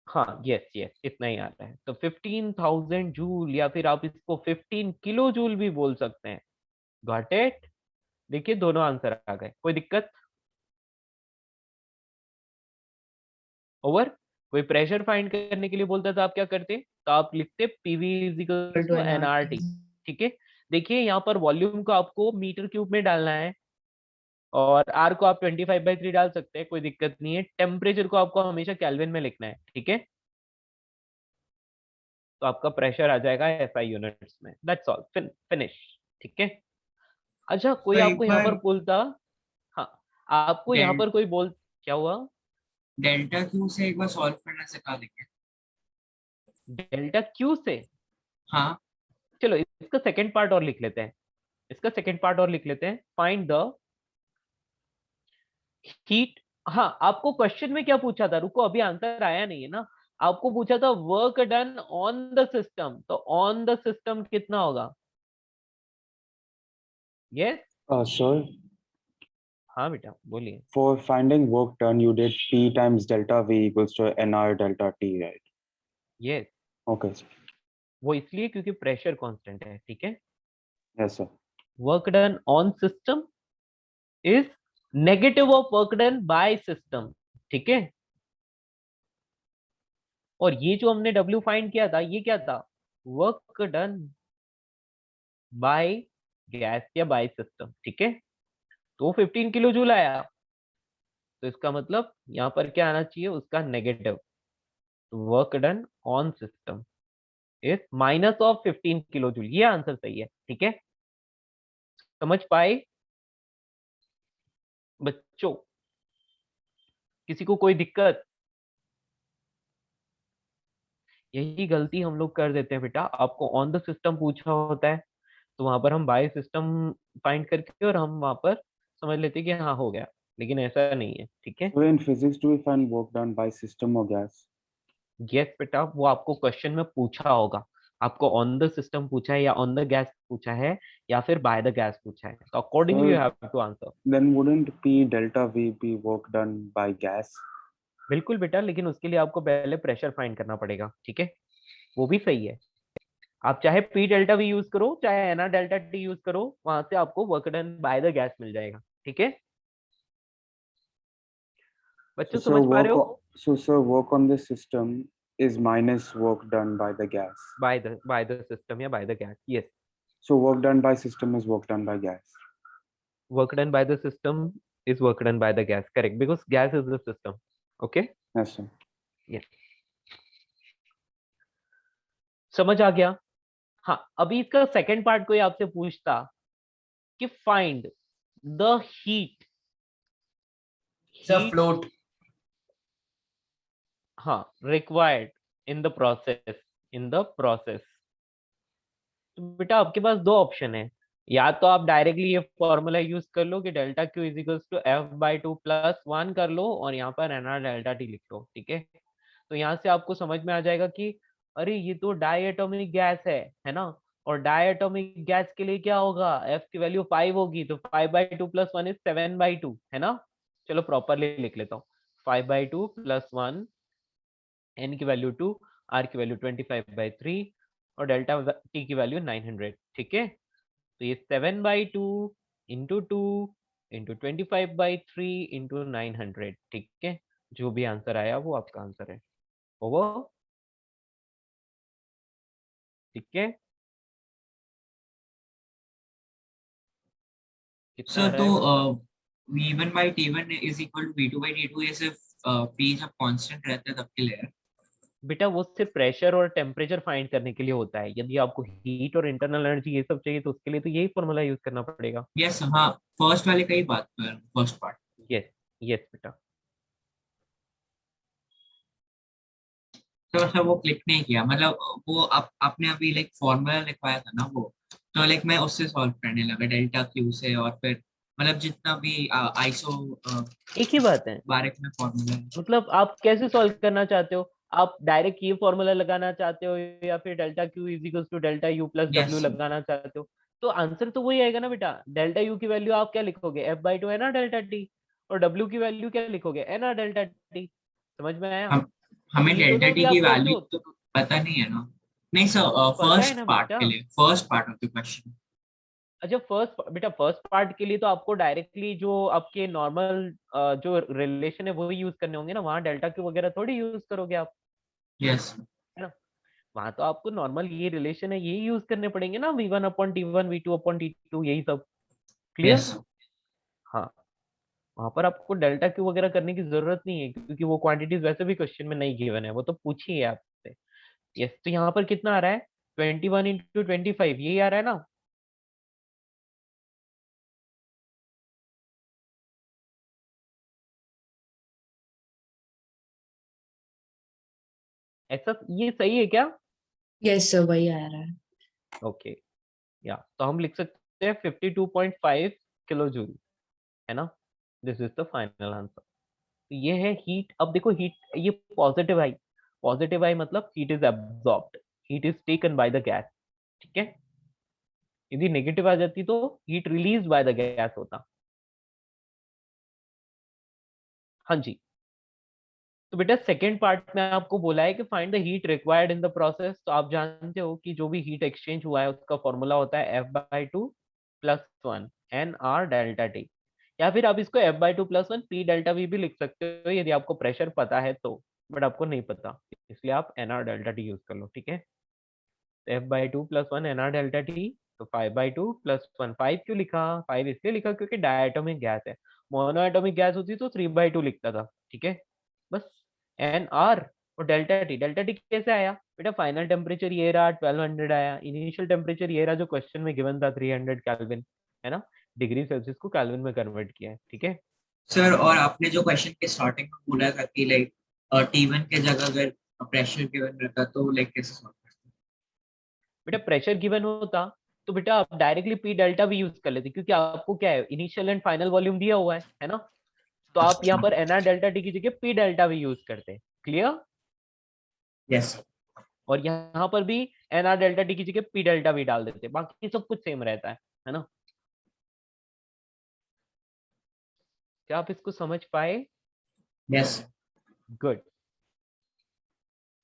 हाँ, यस यस, इतना ही आ रहा है। तो 15,000 जूल, या फिर आप इसको 15 किलो जूल भी बोल सकते हैं। Got it? देखिए दोनों आंसर आ गए, कोई दिक्कत? ओवर। कोई प्रेशर फाइंड करने के लिए बोलता था, आप क्या करते? तो आप लिखते PV is equal to to NRT. NRT, ठीक है। देखिए यहाँ पर वॉल्यूम को आपको मीटर क्यूब में डालना है, और आर को आप 25/3 डाल सकते हैं, कोई दिक्कत नहीं है। टेम्परेचर को आपको हमेशा केल्विन में लिखना है, ठीक है। तो आपका प्रेशर आ जाएगा एसआई यूनिट्स में। दैट्स ऑल, फिनिश, ठीक है। अच्छा, कोई तो आपको एक यहाँ पर बार बोलता, हाँ, आपको यहाँ डेल पर कोई बोल, क्या हुआ? डेल्टा क्यू से एक बार सॉल्व करना सिखा देंगे। डेल्टा क्यू से? हाँ। चलो इसका सेकंड पार्ट और लिख लेते हैं, इसका सेकंड पार्ट और लिख लेते हैं। Find the heat. हाँ, आपको क्वेश्चन में क्या पूछा था? रुको, अभी आंसर आया नहीं है ना। आपको पूछा था work done on the system, तो ऑन द सिस्टम कितना होगा? यस, Sir, हाँ बेटा बोलिए। for finding work done, you did P times delta V equals to NR delta T, right? Yes, Okay, sir. वो इसलिए क्योंकि प्रेशर कांस्टेंट है, ठीक है। Yes, sir. Work done on system is negative of work done by system, ठीक है। और ये जो हमने W फाइंड किया था, ये क्या था? वर्क डन बाय गैस या बाय सिस्टम, ठीक है। तो 15 किलो जूल आया, तो इसका मतलब यहाँ पर क्या आना चाहिए? उसका negative. Work done on system is minus of 15 kilo joule, ये आंसर सही है, ठीक है। समझ पाए बच्चों? किसी को कोई दिक्कत? यही गलती हम लोग कर देते हैं बेटा, आपको ऑन द सिस्टम पूछा होता है, तो वहां पर हम बाय सिस्टम फाइंड करके और हम वहां पर समझ लेते हैं कि हाँ हो गया, लेकिन ऐसा नहीं है, ठीक है। So in physics, do we find work done by system or gas? Yes बेटा, वो आपको क्वेश्चन में पूछा होगा, आपको ऑन द सिस्टम पूछा है या ऑन द गैस पूछा है या फिर बाय द गैस पूछा है, तो accordingly you Sir, have to answer. then wouldn't P delta V be work done by gas? बिल्कुल बेटा, लेकिन उसके लिए आपको पहले प्रेशर फाइंड करना पड़ेगा, ठीक है। वो भी सही है, आप चाहे पी डेल्टा वी यूज करो चाहे एनआर डेल्टा टी यूज करो, वहां से आपको work done by the gas मिल जाएगा, ठीक है। बच्चों समझ पा रहे हो? So sir, work on the system is minus work done by the gas. By the system या by the gas, yes. So work done by system is work done by gas. Work done by the system is work done by the gas, correct, because gas is the system, okay. Yes, sir. Yes, समझ आ गया? हाँ, अभी इसका second part कोई आपसे पूछता कि find the heat sir float. हाँ, रिक्वायर्ड इन द प्रोसेस तो बेटा आपके पास दो ऑप्शन है, या तो आप डायरेक्टली ये फॉर्मूला यूज कर लो कि delta Q is equals to F/2 + 1 कर लो और यहाँ पर nr डेल्टा टी लिख लो, ठीक है। तो यहाँ से आपको समझ में आ जाएगा कि अरे ये तो डाई एटॉमिक गैस है ना, और डाई एटॉमिक गैस के लिए क्या होगा, F की वैल्यू 5 होगी, तो 5/2 + 1 इज 7/2 है ना। चलो प्रॉपरली लिख लेता हूँ, 5/2 + 1, n की वैल्यू 2, r की वैल्यू 25/3 और डेल्टा t की वैल्यू 900, ठीक है। तो ये 7/2 इंटू 2 इंटू 25/3 इंटू 900, ठीक है। जो भी आंसर आया वो आपका आंसर है, ओवर, ठीक है। कितना आ सर रहा तो है बेटा? V1/T1 is equal to V2/T2, ये सिर्फ P जब कांस्टेंट रहता है तब के लिए है। बेटा वो सिर्फ प्रेशर और टेम्परेचर फाइंड करने के लिए होता है, यदि आपको हीट और इंटरनल एनर्जी ये सब चाहिए तो उसके लिए तो यही फॉर्मूला यूज करना पड़ेगा। यस हाँ, फर्स्ट वाले का ही बात कर रहा हूँ, फर्स्ट पार्ट। यस, यस बेटा। तो मतलब वो क्लिक नहीं किया, मतलब वो आपने अभी लाइक फॉर्मूला लिखवाया था ना वो, तो लाइक मैं उससे सॉल्व करने लगा डेल्टा क्यू से, और फिर मतलब जितना भी आइसो एक ही बात है, बारिक में फॉर्मूला है। मतलब आप कैसे सॉल्व करना चाहते हो, आप डायरेक्ट ये फॉर्मूला लगाना चाहते हो या फिर delta Q is equal to delta U plus W yes लगाना चाहते हो, तो आंसर तो वही आएगा ना बेटा। डेल्टा यू की वैल्यू आप क्या लिखोगे, F/2 nr डेल्टा टी, और डब्ल्यू की वैल्यू क्या लिखोगे, nr डेल्टा टी। समझ में आया? हम अब हमें ये डेल्टा दोनों भी टी की आप करते वैल्यू हो तो पता नहीं है ना। नहीं सर, पता है फर्स्ट ना पार्ट बेटा। के लिए, first part of the question. अच्छा फर्स्ट पार्ट के लिए तो आपको डायरेक्टली जो आपके नॉर्मल जो रिलेशन है वो यूज करने होंगे ना, वहाँ डेल्टा क्यू वगैरह थोड़ी यूज करोगे आप, यस है ना। वहां तो आपको नॉर्मल ये रिलेशन है यही यूज करने पड़ेंगे ना, V1/T1 V2/T2 यही सब, क्लियर। यस हाँ, वहां पर आपको डेल्टा क्यू वगैरह करने की जरूरत नहीं है क्योंकि वो क्वांटिटीज वैसे भी क्वेश्चन में नहीं गिवन है, वो तो पूछी है आपसे। यस, तो यहाँ पर कितना आ रहा है, 21 × 25 यही आ रहा है ना। ऐसा ये सही है क्या? Yes, sir. वही आ रहा है. ओके, या तो हम लिख सकते हैं 52.5 किलो जूल, है ना। This is the final answer. तो ये है हीट। अब देखो हीट, ये पॉजिटिव आई मतलब heat is absorbed, heat is taken by the gas, ठीक है। यदि नेगेटिव आ जाती तो heat release by the gas होता। हाँ जी। तो बेटा सेकेंड पार्ट में आपको बोला है कि find the heat required in the process, तो आप जानते हो कि जो भी हीट एक्सचेंज हुआ है उसका फॉर्मूला होता है F/2 + 1 nr डेल्टा टी, या फिर आप इसको F/2 + 1 P डेल्टा V भी लिख सकते हो यदि आपको प्रेशर पता है तो, बट आपको नहीं पता इसलिए आप nr डेल्टा टी यूज कर लो, ठीक है। F/2 + 1 nr डेल्टा टी, तो 5/2 + 1, 5 क्यों लिखा, 5 इसलिए लिखा क्योंकि डायटोमिक गैस है, मोनोएटोमिक गैस होती तो 3/2 लिखता था, ठीक है। बस एन आर और डेल्टा टी कैसे आया बेटा, फाइनल टेम्परेचर ये रहा 1200 आया, इनिशियल टेम्परेचर ये रहा जो क्वेश्चन में गिवन था 300 केल्विन, है ना। डिग्री सेल्सियस को केल्विन में कन्वर्ट किया है, ठीक है। सर, और आपने जो क्वेश्चन के स्टार्टिंग में बोला था कि लाइक T1 के जगह अगर प्रेशर गिवन रहता तो लाइक कैसे सॉल्व करते? बेटा प्रेशर गिवन होता तो बेटा आप डायरेक्टली पी डेल्टा भी यूज कर लेते क्योंकि आपको क्या है, इनिशियल एंड फाइनल वॉल्यूम दिया हुआ है ना। तो आप यहाँ पर एनआर डेल्टा टी की जगह पी डेल्टा भी यूज करते, क्लियर। यस और यहाँ पर भी एनआर डेल्टा टी की जगह पी डेल्टा भी डाल देते, बाकी सब कुछ सेम रहता है ना। क्या आप इसको समझ पाए? Yes good.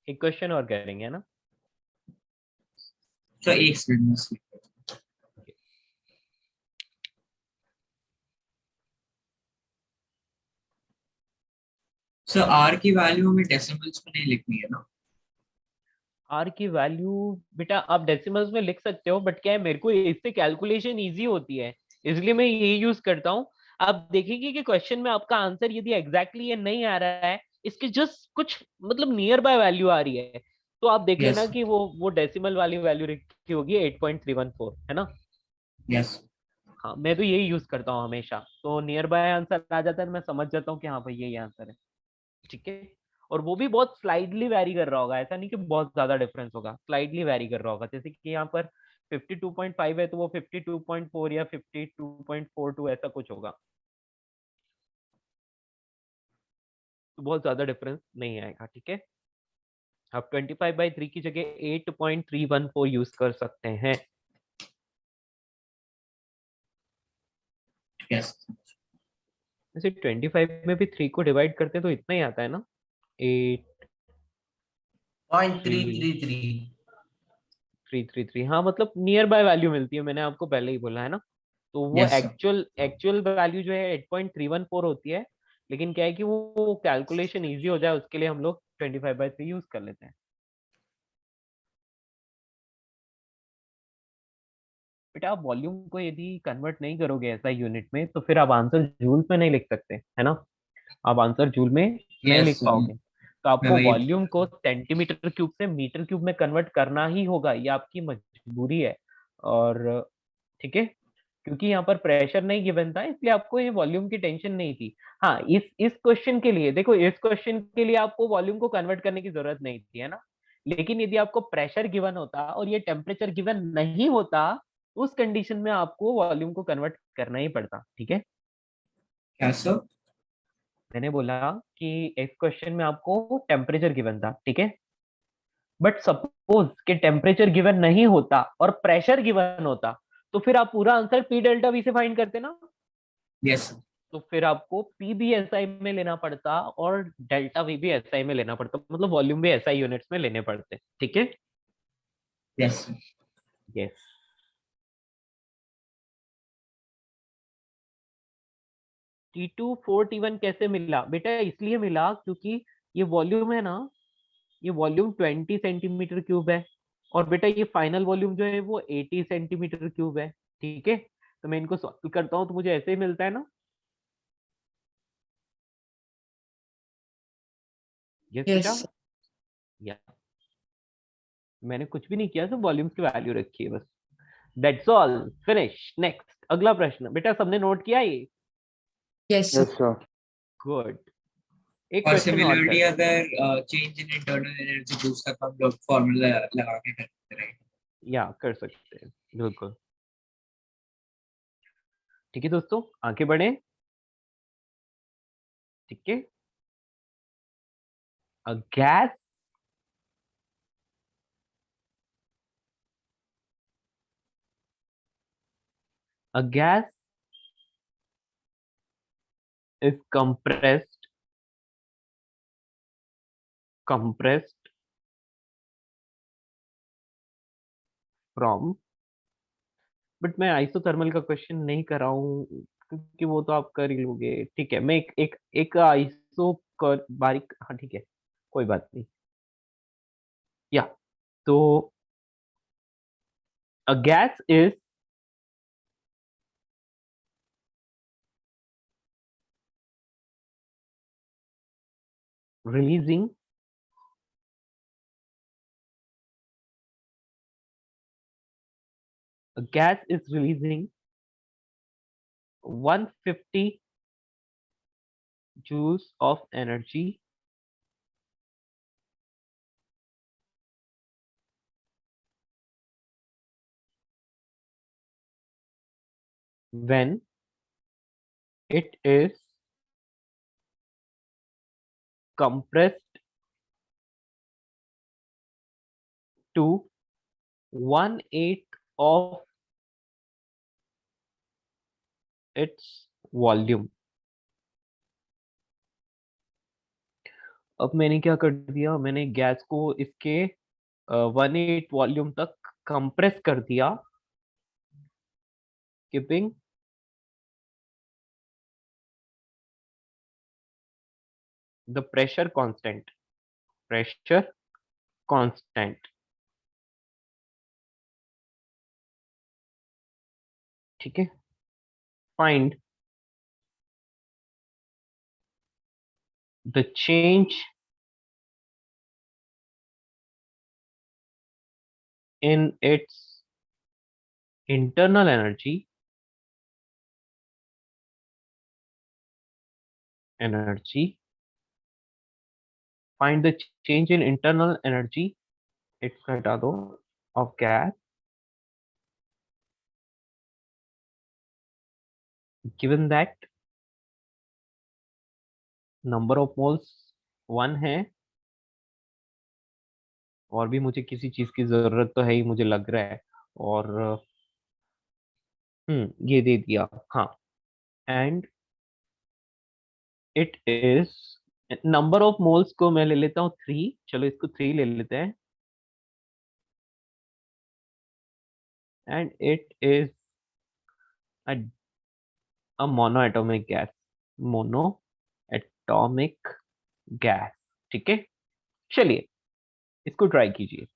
एक क्वेश्चन और करेंगे, है ना। सर, एक सेकंड में। सर, आर की वैल्यू हमें डेसिमल्स में नहीं लिखनी है ना? आर की वैल्यू बेटा आप डेसिमल्स में लिख सकते हो, बट क्या है मेरे को इससे कैलकुलेशन इजी होती है इसलिए मैं ये यूज करता हूँ। आप देखेंगे कि क्वेश्चन में आपका आंसर यदि एग्जैक्टली ये नहीं आ रहा है, इसके जस्ट कुछ मतलब नियर बाय वैल्यू आ रही है, तो तो आप देख लेना Yes. कि वो डेसिमल वाली वैल्यू रखी होगी 8.314, है ना? Yes. हाँ, मैं तो यही यूज करता हूँ हमेशा, तो नियर बाय आंसर आ जाता है, मैं समझ जाता हूँ कि हाँ भाई यही आंसर है। ठीक है, और वो भी बहुत स्लाइडली वैरी कर रहा होगा, ऐसा नहीं कि बहुत ज्यादा डिफरेंस होगा, स्लाइडली वैरी कर रहा होगा। जैसे कि यहाँ पर 52.5 है तो वो 52.4 या 52.42 ऐसा कुछ होगा, तो बहुत ज्यादा डिफरेंस नहीं आएगा। ठीक है, आप 25/3 की जगह 8.314 यूज कर सकते हैं। Yes. वैसे 25 में भी 3 को डिवाइड करते हैं तो इतना ही आता है ना, 8 0.333। 333। हाँ, मतलब नियर बाय वैल्यू मिलती है, मैंने आपको पहले ही बोला है ना। तो वो Yes, sir. एक्चुअल वैल्यू जो है 8.314 होती है, लेकिन क्या है कि वो कैलकुलेशन इजी हो जाए उसके लिए हम लोग 25/3 यूज कर लेते हैं। बेटा आप वॉल्यूम को यदि कन्वर्ट नहीं करोगे ऐसा यूनिट में तो फिर आप आंसर जूल में नहीं लिख सकते, है ना? आप आंसर जूल में नहीं Yes, लिख sir. पाओगे, तो मैं आपको वही वॉल्यूम को सेंटीमीटर क्यूब से मीटर क्यूब में कन्वर्ट करना ही होगा, ये आपकी मजबूरी है। और ठीक है, क्योंकि यहाँ पर प्रेशर नहीं गिवन था इसलिए आपको ये वॉल्यूम की टेंशन नहीं थी। हाँ, इस क्वेश्चन के लिए देखो, इस क्वेश्चन के लिए आपको वॉल्यूम को कन्वर्ट करने की जरूरत नहीं थी, है ना? लेकिन यदि आपको प्रेशर गिवन होता और ये टेम्परेचर गिवन नहीं होता, उस कंडीशन में आपको वॉल्यूम को कन्वर्ट करना ही पड़ता। ठीक है, क्या सर? मैंने बोला कि इस क्वेश्चन में आपको टेम्परेचर गिवन था, ठीक है, बट सपोज कि टेम्परेचर गिवन नहीं होता और प्रेशर गिवन होता, तो फिर आप पूरा आंसर पी डेल्टा वी से फाइंड करते ना। Yes sir. तो फिर आपको पी भी एसआई में लेना पड़ता और डेल्टा वी भी एसआई में लेना पड़ता, मतलब वॉल्यूम भी एसआई यूनिट्स में लेने पड़ते। ठीक है, yes sir. Yes. T2 4 T1 कैसे मिला बेटा? इसलिए मिला क्योंकि ये वॉल्यूम है ना, ये वॉल्यूम 20 सेंटीमीटर क्यूब है, और बेटा ये फाइनल वॉल्यूम जो है वो 80 सेंटीमीटर क्यूब है। ठीक है, तो मैं इनको सॉल्व करता हूँ तो मुझे ऐसे ही मिलता है ना। यस बेटा, Yes. या मैंने कुछ भी नहीं किया, सिर्फ वॉल्यूम्स की वैल्यू रखी है बस। That's all, finish. नेक्स्ट, अगला प्रश्न। बेटा सबने नोट किया ये? Yes, sir. Yes, sir. Good, एक और क्वेश्चन और सिमिलरिटी करते हैं। अगर चेंज इन इंटरनल एनर्जी पूछ सकता हम लोग फॉर्मूला लगा के करते हैं, राइट? या कर सकते हैं, बिल्कुल। ठीक है दोस्तों, आगे बढ़े। ठीक है, a gas a gas is compressed from, but मैं आइसोथर्मल का क्वेश्चन नहीं कर रहा हूँ क्योंकि वो तो आप कर ही लोगे। ठीक है, मैं एक आइसो कर बारीक, हाँ ठीक है, कोई बात नहीं। या तो a gas is releasing a gas is releasing 150 joules of energy when it is compressed to 1/8 of its volume। अब मैंने क्या कर दिया, मैंने गैस को इसके 1/8 वॉल्यूम तक कंप्रेस कर दिया, keeping the pressure constant, pressure constant. ठीक है, find the change in its internal energy find the change in internal energy इसका हटा दो of gas given that number of moles 1 है और भी मुझे किसी चीज की जरूरत तो है ही मुझे लग रहा है और ये दे दिया हाँ and it is number of moles को मैं ले लेता हूँ 3 चलो इसको 3 ले लेते हैं and it is a monoatomic gas monoatomic gas ठीक है चलिए इसको ट्राई कीजिए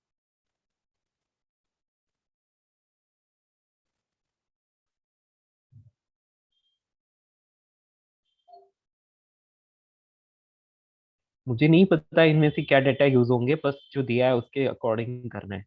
मुझे नहीं पता इनमें से क्या डेटा यूज होंगे बस जो दिया है उसके अकॉर्डिंग करना है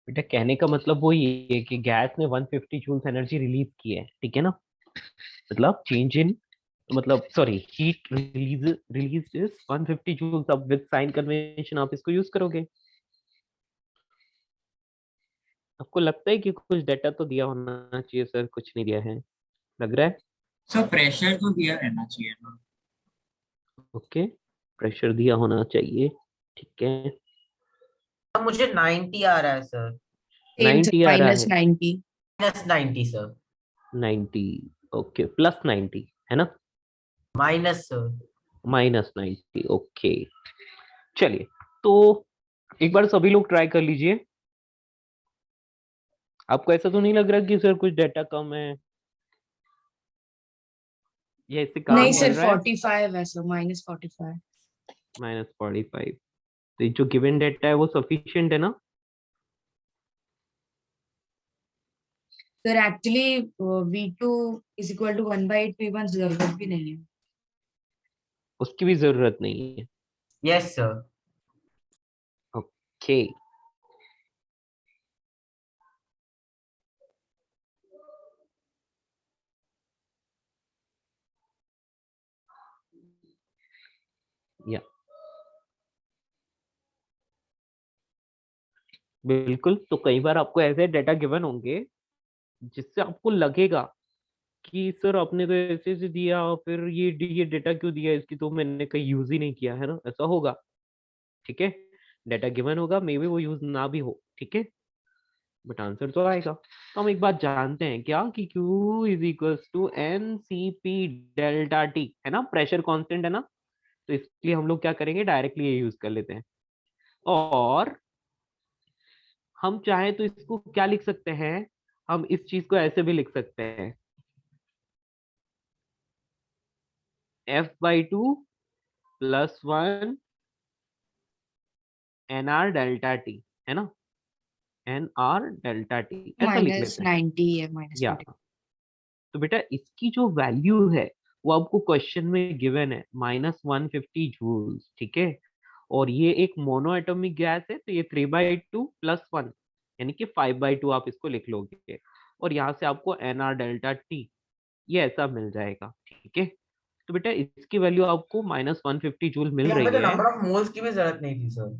बेटा कहने का मतलब वो ये है कि गैस ने 150 जूल्स एनर्जी रिलीज की है ठीक है ना मतलब चेंज इन मतलब sorry heat release is 150 joules अब विद साइन कन्वेंशन आप इसको यूज करोगे आपको लगता है कि कुछ डेटा तो दिया होना चाहिए सर कुछ नहीं दिया है लग रहा है सर प्रेशर तो दिया रहना चाहिए ना। ओके प्रेशर दिया होना चाहिए ठीक है अब मुझे 90 आ रहा है सर। Same sir, 90 आ रहा minus है 90. -90 सर। 90 ओके प्लस 90 है ना माइनस सर। -90 ओके चलिए तो एक बार सभी लोग ट्राई कर लीजिए आपको ऐसा तो नहीं लग रहा कि सर कुछ डेटा कम है या इससे काम नहीं चल सर रहा है 45 है सर -45. -45 तो ये जो गिवन डेटा है वो सफिशिएंट है ना sir actually V2 is equal to 1/8 V1 जरूरत भी नहीं है. उसकी भी जरूरत नहीं है यस सर। ओके या बिल्कुल तो कई बार आपको ऐसे डेटा गिवन होंगे जिससे आपको लगेगा कि सर आपने तो ऐसे ऐसे दिया फिर ये डेटा क्यों दिया इसकी तो मैंने कहीं यूज ही नहीं किया है ना ऐसा होगा ठीक है डेटा गिवन होगा मे बी वो यूज ना भी हो ठीक है बट आंसर तो आएगा तो हम एक बात जानते हैं क्या कि Q is equals to N C P delta T है ना प्रेशर कांस्टेंट है ना तो इसलिए हम लोग क्या करेंगे डायरेक्टली ये यूज कर लेते हैं और हम चाहे तो इसको क्या लिख सकते हैं हम इस चीज को ऐसे भी लिख सकते हैं F/2 +1 NR डेल्टा टी है ना NR डेल्टा टी ऐसा लिख लेते हैं -90 है या -90. तो बेटा इसकी जो वैल्यू है वो आपको क्वेश्चन में गिवन है -150 जूल्स ठीक है और ये एक मोनो एटॉमिक गैस है तो ये 3/2 +1 यानी कि 5/2 आप इसको लिख लोगे और यहाँ से आपको nr डेल्टा टी ये ऐसा मिल जाएगा, ठीक है। तो बेटा इसकी वैल्यू आपको -150 जूल मिल यहाँ पे रही तो है। नंबर ऑफ मोल्स की भी जरूरत नहीं थी सर।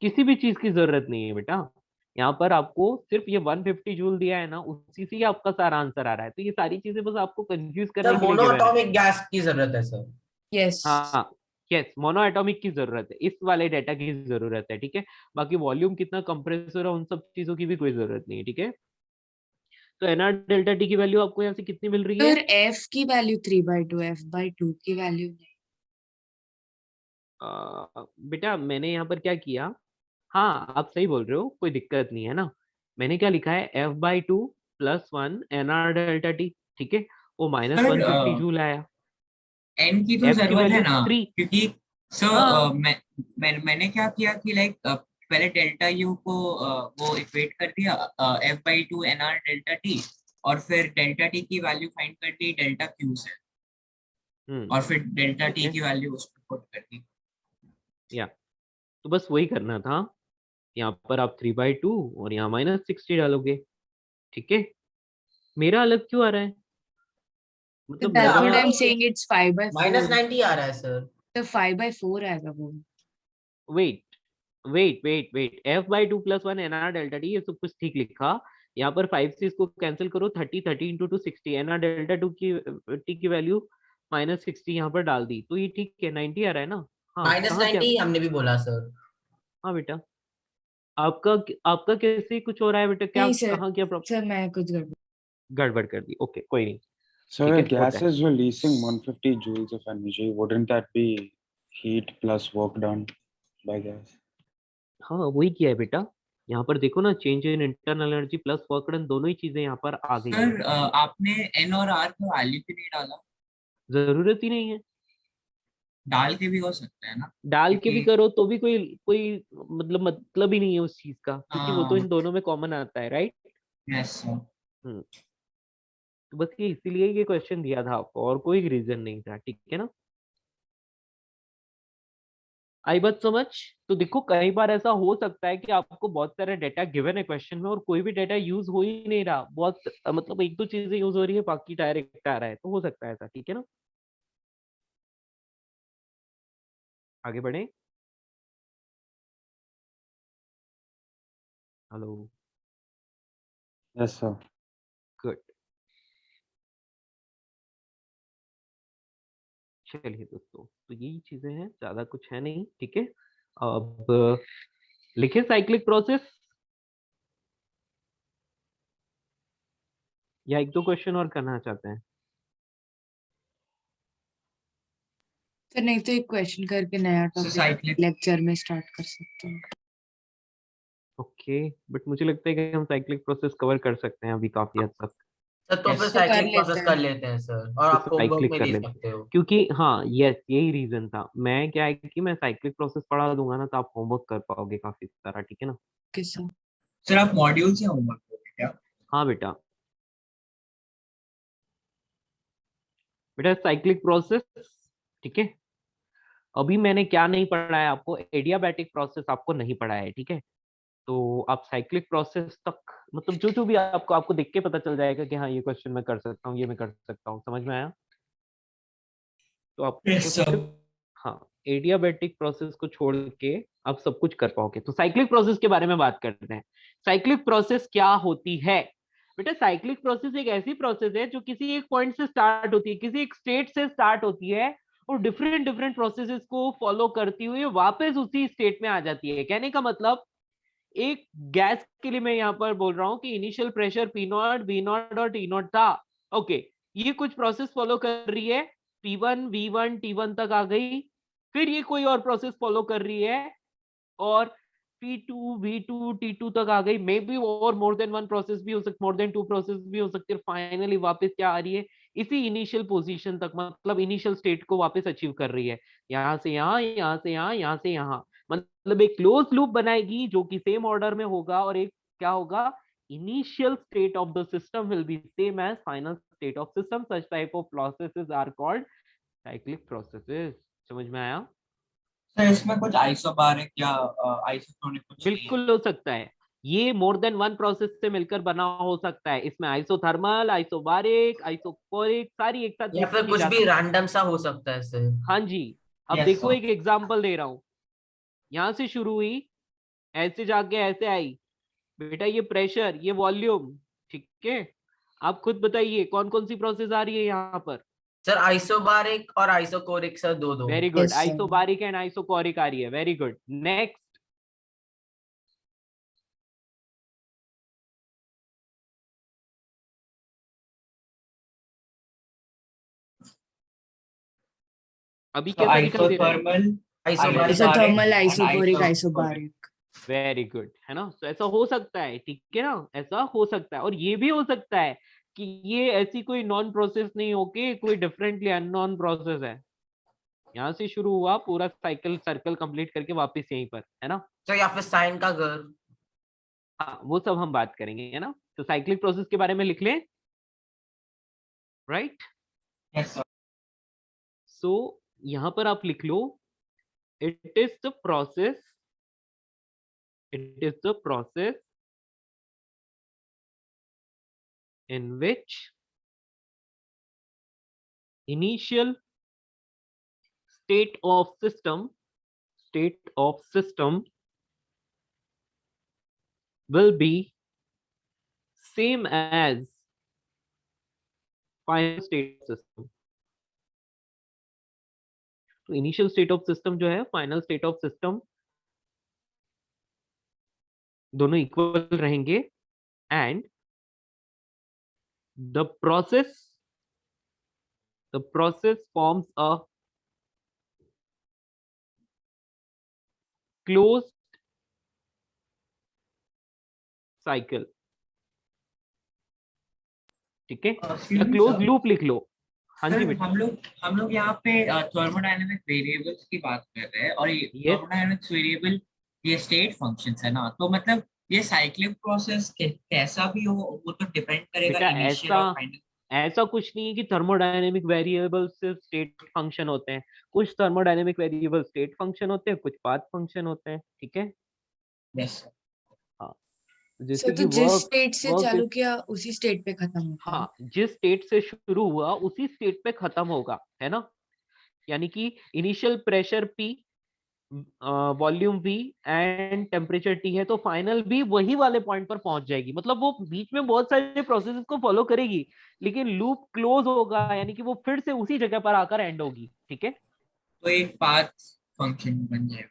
किसी भी चीज की जरूरत नहीं है बेटा, यहाँ पर आपको सिर्फ ये 150 जूल दिया है ना, उसी से ही आपका सारा आंसर आ रहा है। तो ये सारी चीजें बस आपको कंफ्यूज सर करने के लिए गिवन है। मोनोएटॉमिक गैस की जरूरत है सर। यस। हाँ, यस, मोनोएटॉमिक की जरूरत है, इस वाले डेटा की जरूरत है, ठीक है। बाकी वॉल्यूम कितना कंप्रेसर है उन सब चीजों की भी कोई जरूरत नहीं है, ठीक है। तो एनआर डेल्टा टी की वैल्यू आपको यहाँ से कितनी मिल रही है? सर f की वैल्यू 3/2, f/2 की वैल्यू नहीं। बेटा मैंने यहाँ पर क्या किया, हाँ आप सही बोल रहे हो, कोई दिक्कत नहीं है ना। मैंने क्या लिखा है, f/2 +1 nr डेल्टा टी, ठीक है। वो -150 सर जूल आया। एन की तो f की जरूरत है वैल्यू ना, 3। क्योंकि हाँ, सर मैंने क्या किया कि लाइक पहले डेल्टा यू को वो इक्वेट कर दिया f/2 nr डेल्टा टी, और फिर डेल्टा टी की वैल्यू फाइंड कर दी डेल्टा क्यू से, और फिर डेल्टा ठीक टी है, की वैल्यू उसमें पुट कर दी। या तो बस वही करना था। यहाँ पर आप 3/2 और यहाँ -60 डालोगे, ठीक है। मेरा अलग क्यों आ रहा है, तो मतलब दैट्स मेरा व्हाट आई एम आपका सेइंग, इट्स 5/4। -90 आ रहा है सर। तो 5/4 आएगा वो। Wait wait f/2 +1 nr delta T, ये सब कुछ ठीक लिखा। यहाँ पर 5 से इसको कैंसिल करो, 30 into 2 60, nr डेल्टा टू की टी की वैल्यू -60 यहाँ पर डाल दी, तो ये ठीक है, 90 आ रहा है ना। हाँ कहाँ क्या, -90 हमने भी बोला सर। हाँ बेटा आपका आपका कैसे कुछ हो रहा है बेटा, क्या नहीं सर, कहाँ क्या सर मैं कुछ गड़बड़। गड़बड़ कर दी, ओके कोई नहीं, So ठीक the है होता gas है। is releasing 150 joules of energy. Wouldn't that be heat plus work done by gas? हाँ वही किया है बेटा, यहाँ पर देखो ना, change in internal energy plus work done, दोनों ही चीजें यहाँ पर आ गई हैं। सर आपने एन और आर का वैल्यू क्यों नहीं डाला? जरूरत ही नहीं है, डाल के भी हो सकता है ना, डाल के भी क्योंकि करो तो भी कोई कोई मतलब ही नहीं है उस चीज का, क्योंकि वो तो इन हाँ, दोनों में कॉमन आता है, राइट। Yes sir. हम्म, तो बस ये इसीलिए ये क्वेश्चन दिया था आपको, और कोई रीजन नहीं था, ठीक है ना। आई बात समझ। तो देखो कई बार ऐसा हो सकता है कि आपको बहुत सारे डेटा गिवन है क्वेश्चन में और कोई भी डेटा यूज हो ही नहीं रहा, बहुत मतलब एक दो चीजें यूज हो रही है, बाकी डायरेक्ट आ रहा है, तो हो सकता है ऐसा, ठीक है ना। आगे बढ़े, हेलो, Yes, sir. गुड। चलिए दोस्तों, तो यही चीजें हैं, ज्यादा कुछ है नहीं, ठीक है। अब लिखे साइक्लिक प्रोसेस, या एक दो क्वेश्चन और करना चाहते हैं। सर नहीं तो एक क्वेश्चन करके नया सो टॉपिक साइक्लिक लेक्चर में स्टार्ट कर सकते हैं। ओके, बट मुझे लगता है कि हम साइक्लिक प्रोसेस कवर कर सकते हैं अभी काफी हद तक। सर तो फिर यस तो कर साइक्लिक लेते प्रोसेस कर हैं। लेते हैं सर, और तो आप होमवर्क साइक्लिक में कर दे लेते, सकते हो। क्योंकि हाँ यस यही रीजन था, मैं क्या है कि मैं साइक्लिक प्रोसेस पढ़ा दूंगा ना, तो आप होमवर्क कर पाओगे काफी सारा, ठीक है ना। Okay sir. सर आप मॉड्यूल से होमवर्क करोगे क्या? हाँ बेटा, बेटा साइक्लिक प्रोसेस, ठीक है। अभी मैंने क्या नहीं पढ़ा है आपको, एडियाबैटिक प्रोसेस आपको नहीं पढ़ा है, ठीक है। तो आप साइक्लिक प्रोसेस तक मतलब जो जो भी आपको आपको देख के पता चल जाएगा कि हाँ ये क्वेश्चन मैं कर सकता हूँ, ये मैं कर सकता हूँ, समझ में आया। तो आपको यस सर। सिर्फ हाँ एडियाबैटिक प्रोसेस को छोड़ के आप सब कुछ कर पाओगे। तो साइक्लिक प्रोसेस के बारे में बात करते हैं। साइक्लिक प्रोसेस क्या होती है बेटा? साइक्लिक प्रोसेस एक ऐसी प्रोसेस है जो किसी एक पॉइंट से स्टार्ट होती है, किसी एक स्टेट से स्टार्ट होती है और डिफरेंट डिफरेंट प्रोसेसेस को फॉलो करती हुई वापस उसी स्टेट में आ जाती है। कहने का मतलब, एक गैस के लिए मैं यहाँ पर बोल रहा हूँ कि इनिशियल प्रेशर P0, V0 और T0 था। ओके, ये कुछ प्रोसेस फॉलो कर रही है, P1, V1, T1 तक आ गई, फिर ये कोई और प्रोसेस फॉलो कर रही है और P2, V2, T2 तक आ गई, मे बी और मोर देन वन प्रोसेस भी हो सकती, मोर देन टू प्रोसेस भी हो सकती है। फाइनली वापस क्या आ रही है, इसी इनिशियल पोजीशन तक, मतलब इनिशियल स्टेट को वापस अचीव कर रही है। यहाँ से यहाँ, यहाँ से यहाँ, यहाँ से यहाँ, मतलब एक क्लोज लूप बनाएगी जो कि सेम ऑर्डर में होगा। और एक क्या होगा, initial state of the system will be same as final state of system. Such type of processes are called cyclic processes. समझ में आया? सर इसमें कुछ आइसोबारिक या आइसोटोनिक कुछ नहीं है? बिल्कुल हो सकता है, ये मोर देन वन प्रोसेस से मिलकर बना हो सकता है। इसमें आइसोथर्मल, आइसोबारिक, आइसोकोरिक सारी एक साथ या मिक्स फिर की कुछ जा भी सकती है। रैंडम सा हो सकता है इससे। हाँ जी। अब यस देखो सर। एक एग्जांपल दे रहा हूँ। यहाँ से शुरू हुई, ऐसे जाके ऐसे आई। बेटा ये प्रेशर, ये वॉल्यूम, ठीक है। आप खुद बताइए कौन कौन सी प्रोसेस आ रही है यहाँ पर। सर आइसोबारिक और आइसोकोरिक सर, दो दो। Very good, Yes, sir. Isobaric and isochoric आ रही है। Very good, next. अभी So कैसा दिखाई दे रहा है? isothermal, isobaric. isobaric Isothermal, and isobaric, isocoric. isobaric. Very good, है ना। तो ऐसा हो सकता है, ठीक है ना, ऐसा हो सकता है। और ये भी हो सकता है कि ये ऐसी कोई नॉन प्रोसेस नहीं होके कोई डिफरेंटली अननोन प्रोसेस है। यहाँ से शुरू हुआ, पूरा साइकिल सर्कल कंप्लीट करके वापस यहीं पर, है ना। तो या फिर साइन का घर। हाँ, वो सब हम बात करेंगे, है ना। तो साइक्लिक प्रोसेस के बारे में लिख लें, राइट। Yes sir. सो यहाँ पर आप लिख लो, it is the process, it is the process in which initial state of system will be same as final state of system. तो initial state of system जो है, final state of system दोनों equal रहेंगे and the process forms a closed cycle, ठीक है, या Excuse me, close sir. Loop लिख लो। हाँ जी सर बेटा। हम लोग यहाँ पे थर्मोडायनेमिक वेरिएबल्स की बात कर रहे हैं, और ये Yes. थर्मोडायनेमिक्स वेरिएबल ये स्टेट फंक्शंस है ना, तो मतलब ये साइक्लिक प्रोसेस कैसा भी हो वो तो डिपेंड करेगा बेटा इनिशियल ऐसा और फाइनल। ऐसा कुछ नहीं है कि थर्मोडायनेमिक वेरिएबल सिर्फ स्टेट फंक्शन होते हैं। कुछ थर्मोडायनेमिक वेरिएबल स्टेट फंक्शन होते हैं, कुछ पाथ फंक्शन होते हैं, ठीक है। यस हाँ, सर जैसे तो कि जिस वर्क स्टेट से वर्क चालू किया उसी स्टेट पे खत्म होता है। हाँ, जिस स्टेट से शुरू हुआ उसी स्टेट पे खत्म होगा, है ना। यानी कि initial pressure P, volume V and temperature T है, तो फाइनल भी वही वाले पॉइंट पर पहुंच जाएगी। मतलब वो बीच में बहुत सारे प्रोसेसेस को फॉलो करेगी, लेकिन लूप क्लोज होगा, यानी कि वो फिर से उसी जगह पर आकर एंड होगी, ठीक है। तो एक पाथ फंक्शन बन जाएगा।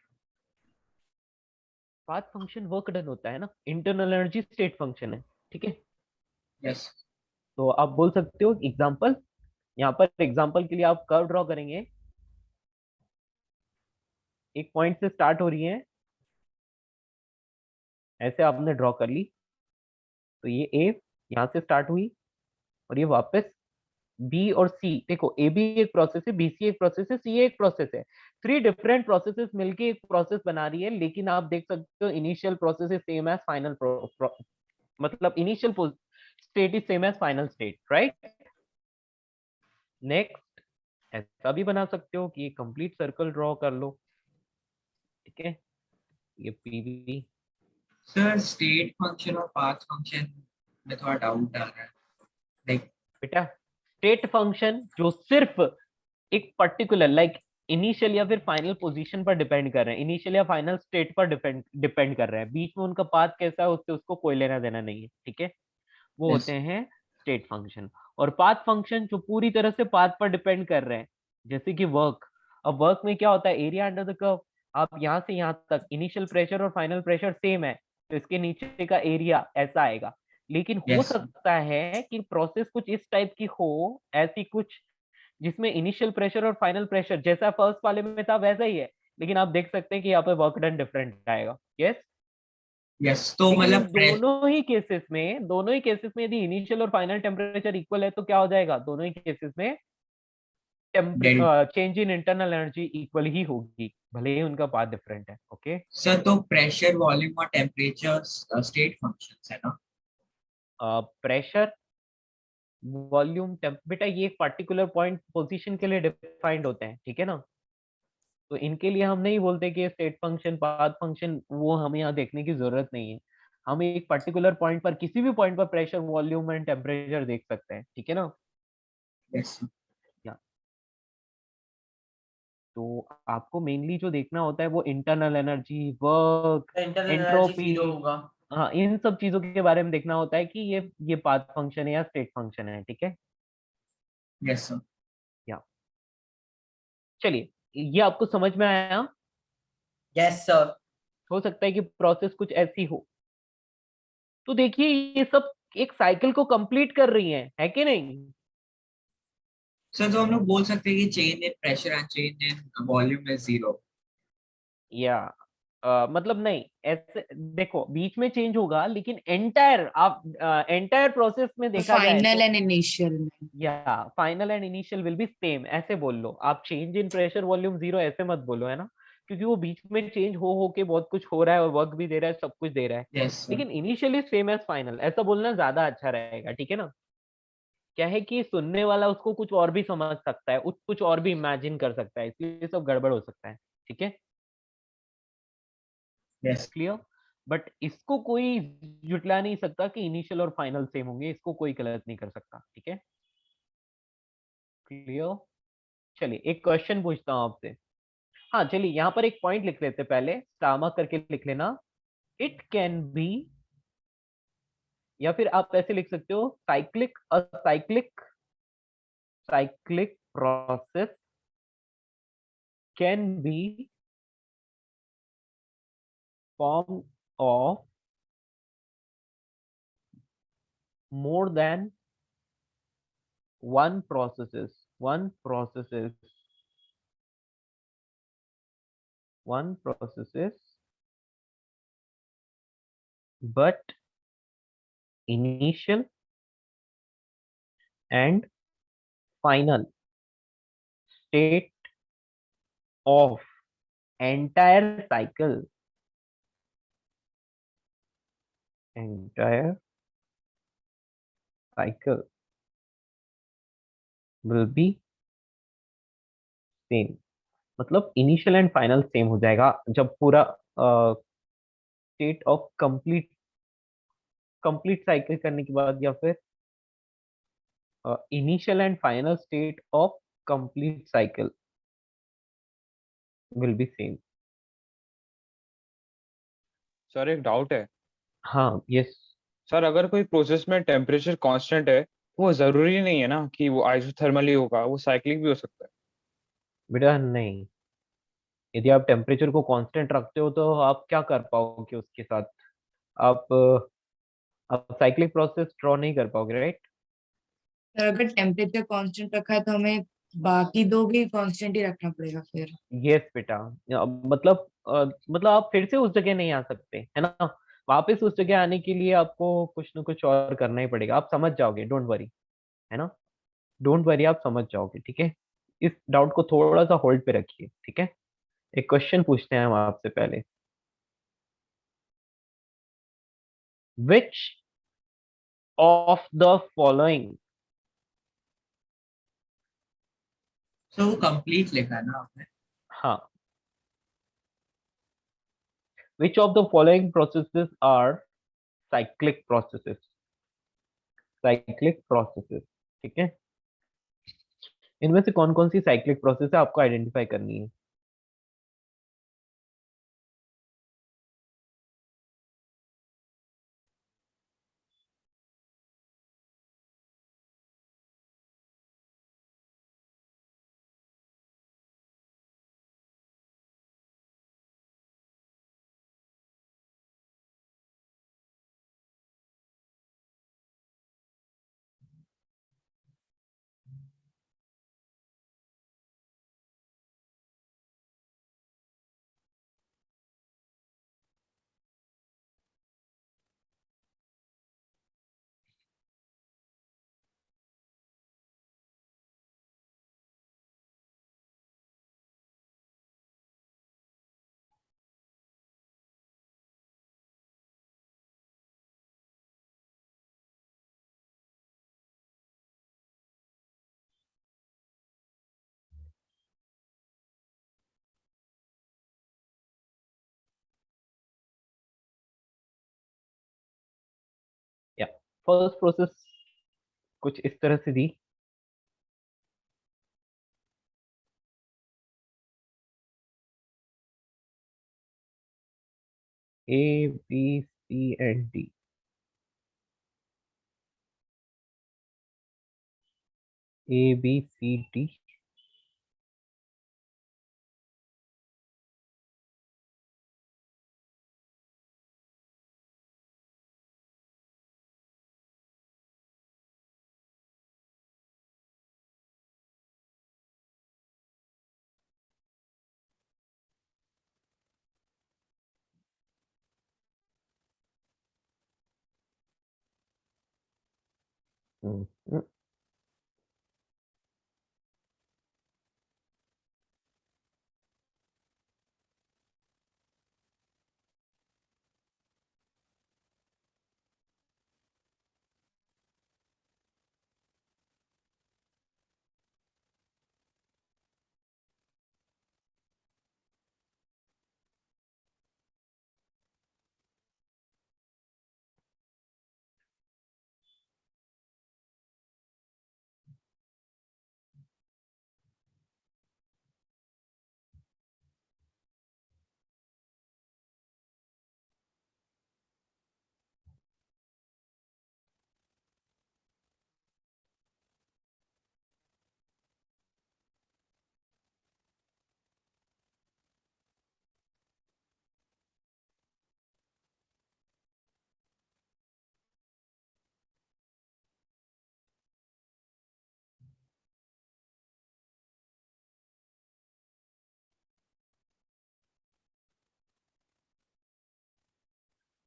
पाथ फंक्शन वर्क डन होता है ना, इंटरनल एनर्जी स्टेट फंक्शन है, ठीक है। यस तो आप बोल सकते हो एग्जांपल, यहाँ पर एग्जांपल के लिए आप कर्व ड्रॉ करेंगे। एक पॉइंट से स्टार्ट हो रही है, ऐसे आपने ड्रॉ कर ली। तो ये ए यहाँ से स्टार्ट हुई और ये वापस बी और सी। देखो ए भी एक प्रोसेस है, बी सी एक प्रोसेस है, सी एक प्रोसेस है। थ्री डिफरेंट प्रोसेसेस मिलके एक प्रोसेस बना रही है, लेकिन आप देख सकते हो initial process is same as final, मतलब initial state is same as final state, right. Next ऐसा भी बना सकते हो कि ये कंप्लीट सर्कल ड्रॉ कर लो, ठीक है। ये पीवी सर, स्टेट फंक्शन और पाथ फंक्शन में थोड़ा डाउट आ रहा है, लाइक बेटा, स्टेट फंक्शन जो सिर्फ एक पर्टिकुलर लाइक इनिशियल या फिर फाइनल पोजीशन पर डिपेंड कर रहे हैं, इनिशियल या फाइनल स्टेट पर डिपेंड कर रहे हैं, बीच में उनका पाथ कैसा है उससे उसको कोई लेना देना नहीं है, ठीक है। वो यस होते हैं स्टेट फंक्शन। और पाथ फंक्शन जो पूरी तरह से पाथ पर डिपेंड कर रहे हैं, जैसे कि वर्क। अब वर्क में क्या होता है, एरिया अंडर द कर्व। आप यहाँ से यहाँ तक इनिशियल प्रेशर और फाइनल प्रेशर सेम है, तो इसके नीचे का एरिया ऐसा आएगा। लेकिन हो यस सकता है कि प्रोसेस कुछ इस टाइप की हो, ऐसी कुछ जिसमें इनिशियल प्रेशर और फाइनल प्रेशर जैसा फर्स्ट वाले में था वैसा ही है, लेकिन आप देख सकते हैं कि यहाँ पे वर्क डन डिफरेंट आएगा। यस। यस, तो लेकिन इन मतलब दोनों ही केसेस में यदि इनिशियल और फाइनल टेम्परेचर इक्वल है तो क्या हो जाएगा, दोनों ही केसेस में del change in internal energy equal ही होगी, भले ही उनका पाथ डिफरेंट है, ओके। सर, तो प्रेशर, वॉल्यूम और टेम्परेचर स्टेट फंक्शंस है ना? प्रेशर, वॉल्यूम, बेटा ये एक पर्टिकुलर पॉइंट पोजीशन के लिए डिफाइंड होते हैं, ठीक है ना। तो इनके लिए हम नहीं बोलते कि स्टेट फंक्शन पाथ फंक्शन, वो हमें यहाँ देखने की जरूरत नहीं है। हम एक पर्टिकुलर पॉइंट पर, किसी भी पॉइंट पर प्रेशर, वॉल्यूम एंड टेम्परेचर देख सकते हैं, ठीक है ना। यस या तो आपको मेनली जो देखना होता है वो internal energy, work, internal energy entropy, zero होगा। हाँ इन सब चीजों के बारे में देखना होता है कि ये पाथ फंक्शन है या स्टेट फंक्शन है, ठीक है। Yes sir. या चलिए, ये आपको समझ में आया। Yes sir. हो सकता है कि प्रोसेस कुछ ऐसी हो। तो देखिए ये सब एक साइकिल को कंप्लीट कर रही है कि नहीं। सर तो हम लोग बोल सकते हैं कि change in pressure and change in volume is zero. या मतलब नहीं, ऐसे देखो बीच में चेंज होगा, लेकिन एंटायर आप एंटायर प्रोसेस में देखा जाए फाइनल तो एंड इनिशियल में। या final and initial will be same, ऐसे बोल लो आप। Change in pressure volume zero ऐसे मत बोलो, है ना, क्योंकि वो बीच में चेंज हो के बहुत कुछ हो रहा है और वर्क भी दे रहा है, सब कुछ दे रहा है। Yes sir. लेकिन इनिशियली सेम एज फाइनल ऐसा बोलना ज्यादा अच्छा रहेगा, ठीक है ना। क्या है कि सुनने वाला उसको कुछ और भी समझ सकता है, कुछ और भी इमेजिन कर सकता है, इसलिए सब गड़बड़ हो सकता है, ठीक है। Yes clear. बट इसको कोई जुटला नहीं सकता कि इनिशियल और फाइनल सेम होंगे, इसको कोई गलत नहीं कर सकता, ठीक है। क्लियर। चलिए एक क्वेश्चन पूछता हूँ आपसे। हाँ चलिए, यहाँ पर एक पॉइंट लिख लेते पहले, स्टामा करके लिख लेना। इट कैन बी, या फिर आप ऐसे लिख सकते हो, cyclic cyclic cyclic process can be form of more than one processes, but initial and final state of entire cycle will be same। मतलब इनिशियल एंड फाइनल सेम हो जाएगा जब पूरा स्टेट ऑफ कंप्लीट साइकिल करने के बाद, या फिर initial and final state of complete cycle will be same. Sir एक डाउट है। हाँ यस। सर अगर कोई प्रोसेस में टेम्परेचर कांस्टेंट है तो वो जरूरी नहीं है ना कि वो आइसोथर्मल ही होगा, वो साइक्लिक भी हो सकता है। बेटा नहीं, यदि आप टेम्परेचर को कांस्टेंट रखते हो तो आप क्या कर पाओगे उसके साथ। आप आप साइक्लिक प्रोसेस ड्रॉ नहीं कर पाओगे, राइट। और अगर टेम्परेचर कांस्टेंट रखा है तो हमें बाकी दो भी कांस्टेंट ही रखना पड़ेगा फिर। यस बेटा, मतलब मतलब आप फिर से उस जगह नहीं आ सकते, है ना। वापस उस जगह आने के लिए आपको कुछ ना कुछ और करना ही पड़ेगा, आप समझ जाओगे, डोंट वरी, है ना। डोंट वरी, आप समझ जाओगे, ठीक है। इस डाउट को थोड़ा सा होल्ड पे रखिए, ठीक है। एक क्वेश्चन पूछते हैं हम आपसे पहले। Which of the following, sir वो कंप्लीट लिखा है ना आपने। हाँ, which of the following processes are cyclic processes, ठीक है। इनमें से कौन कौन सी साइक्लिक प्रोसेस है आपको आइडेंटिफाई करनी है। फर्स्ट प्रोसेस कुछ इस तरह से दी। A, B, C and D। A, B, C, D। Hmm,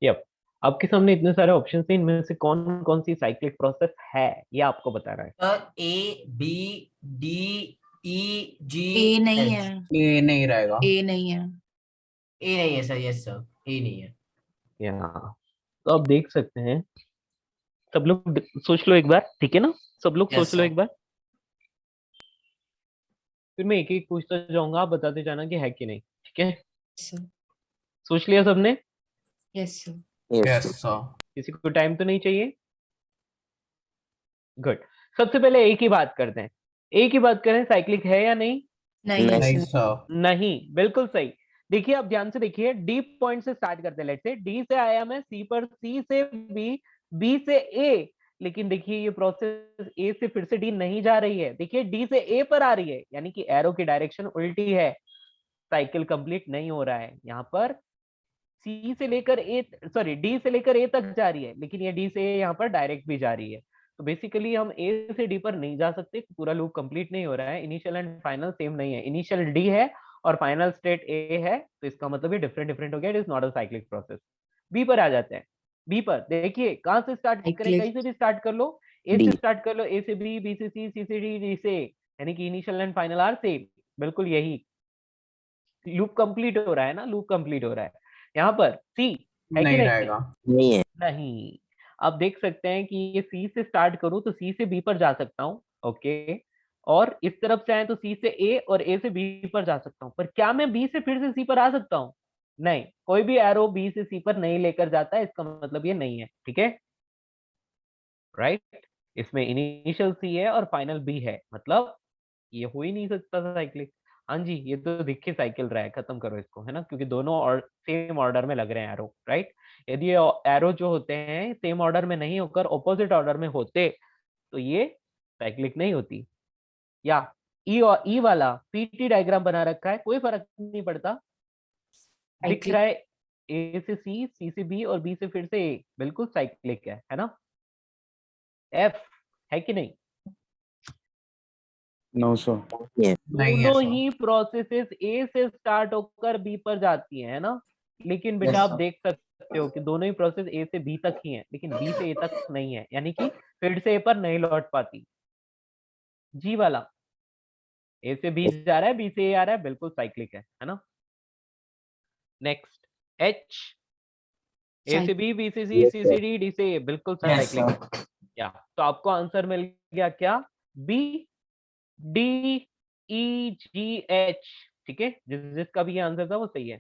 yup. आपके सामने इतने सारे ऑप्शन हैं, इनमें से कौन कौन सी साइक्लिक प्रोसेस है ये आपको बताना है। A B D E G ए नहीं H। है, ये नहीं रहेगा। ए नहीं है। ए नहीं है सर, यस सर, ए नहीं है। यहाँ तो आप देख सकते हैं, सब लोग सोच लो एक बार, ठीक है ना? सब लोग यस सोच लो सर। एक बार, फिर मैं एक एक पूछता जाऊंगा, आप बताते जाना कि है कि नहीं, ठीक है? सर, सोच लिया सबने? Yes sir. Yes sir. किसी को टाइम तो नहीं चाहिए? गुड। सबसे पहले एक ही बात करते हैं, एक ही बात करें, साइक्लिक है या नहीं? नहीं है नहीं सर। सर। नहीं, बिल्कुल सही। देखिए आप ध्यान से देखिए, डी पॉइंट से स्टार्ट करते हैं, लेट्स से डी से आया मैं सी पर, सी से बी, बी से ए, लेकिन देखिए ये प्रोसेस ए से फिर से डी नहीं जा रही है, देखिए डी से ए पर आ रही है, यानी कि एरो की डायरेक्शन उल्टी है, साइकिल कंप्लीट नहीं हो रहा है। यहाँ पर सी से लेकर ए, सॉरी डी से लेकर ए तक जा रही है, लेकिन ये डी से ए यहाँ पर डायरेक्ट भी जा रही है। तो बेसिकली हम ए से डी पर नहीं जा सकते, पूरा लूप कंप्लीट नहीं हो रहा है, इनिशियल एंड फाइनल सेम नहीं है, इनिशियल डी है और फाइनल स्टेट ए है, तो इसका मतलब ये डिफरेंट डिफरेंट हो गया, it is not a cyclic process. B पर आ जाते हैं। बी पर देखिए कहाँ से स्टार्ट करें, साइक्लिक कहीं से भी स्टार्ट कर लो, ए से स्टार्ट कर लो, ए से बी से सी से डी, डी से, यानी कि initial and final are same, बिल्कुल यही लूप कंप्लीट हो रहा है ना, लूप कंप्लीट हो रहा है। यहाँ पर सी है कि नहीं नहीं? रहेगा। नहीं। आप देख सकते हैं कि ये सी से स्टार्ट करूं तो सी से बी पर जा सकता हूं, ओके, और इस तरफ से आए तो सी से ए और ए से बी पर जा सकता हूं, पर क्या मैं बी से फिर से सी पर आ सकता हूं? नहीं, कोई भी एरो बी से सी पर नहीं लेकर जाता है, इसका मतलब ये नहीं है, ठीक है, राइट? इसमें इनिशियल सी है और फाइनल बी है, मतलब ये हो ही नहीं सकता था साइक्लिक। हाँ जी, ये तो दिख साइकिल रहा है, खत्म करो इसको, है ना, क्योंकि दोनों और सेम ऑर्डर में लग रहे हैं एरो, राइट? यदि ये एरो जो होते हैं सेम ऑर्डर में नहीं होकर ऑपोजिट ऑर्डर में होते तो ये साइक्लिक नहीं होती। या ई और ई वाला पीटी डायग्राम बना रखा है, कोई फर्क नहीं पड़ता, दिख साइक्लिक। रहा है ए से सी, सी से बी और बी से फिर से ए, बिल्कुल साइक्लिक है ना? एफ है कि नहीं? No, sir. नहीं है दोनों सर। ही प्रोसेसेस ए से स्टार्ट होकर बी पर जाती हैं, है ना? लेकिन बेटा Yes, आप sir. देख सकते हो कि दोनों ही प्रोसेस ए से बी तक ही हैं, लेकिन बी से ए तक नहीं है, यानी कि फिर से ए पर नहीं लौट पाती। जी वाला ए से बी जा रहा है, बी से ए आ रहा है, बिल्कुल साइक्लिक है ना? नेक्स्ट एच, ए से बी, बी से सी, सी से डी, डी से ए, बिल्कुल Yes, साइक्लिक है। sir. क्या तो आपको आंसर मिल गया क्या? बी, डी, ई, जी, एच, ठीक है, जिसका भी आंसर था वो सही है।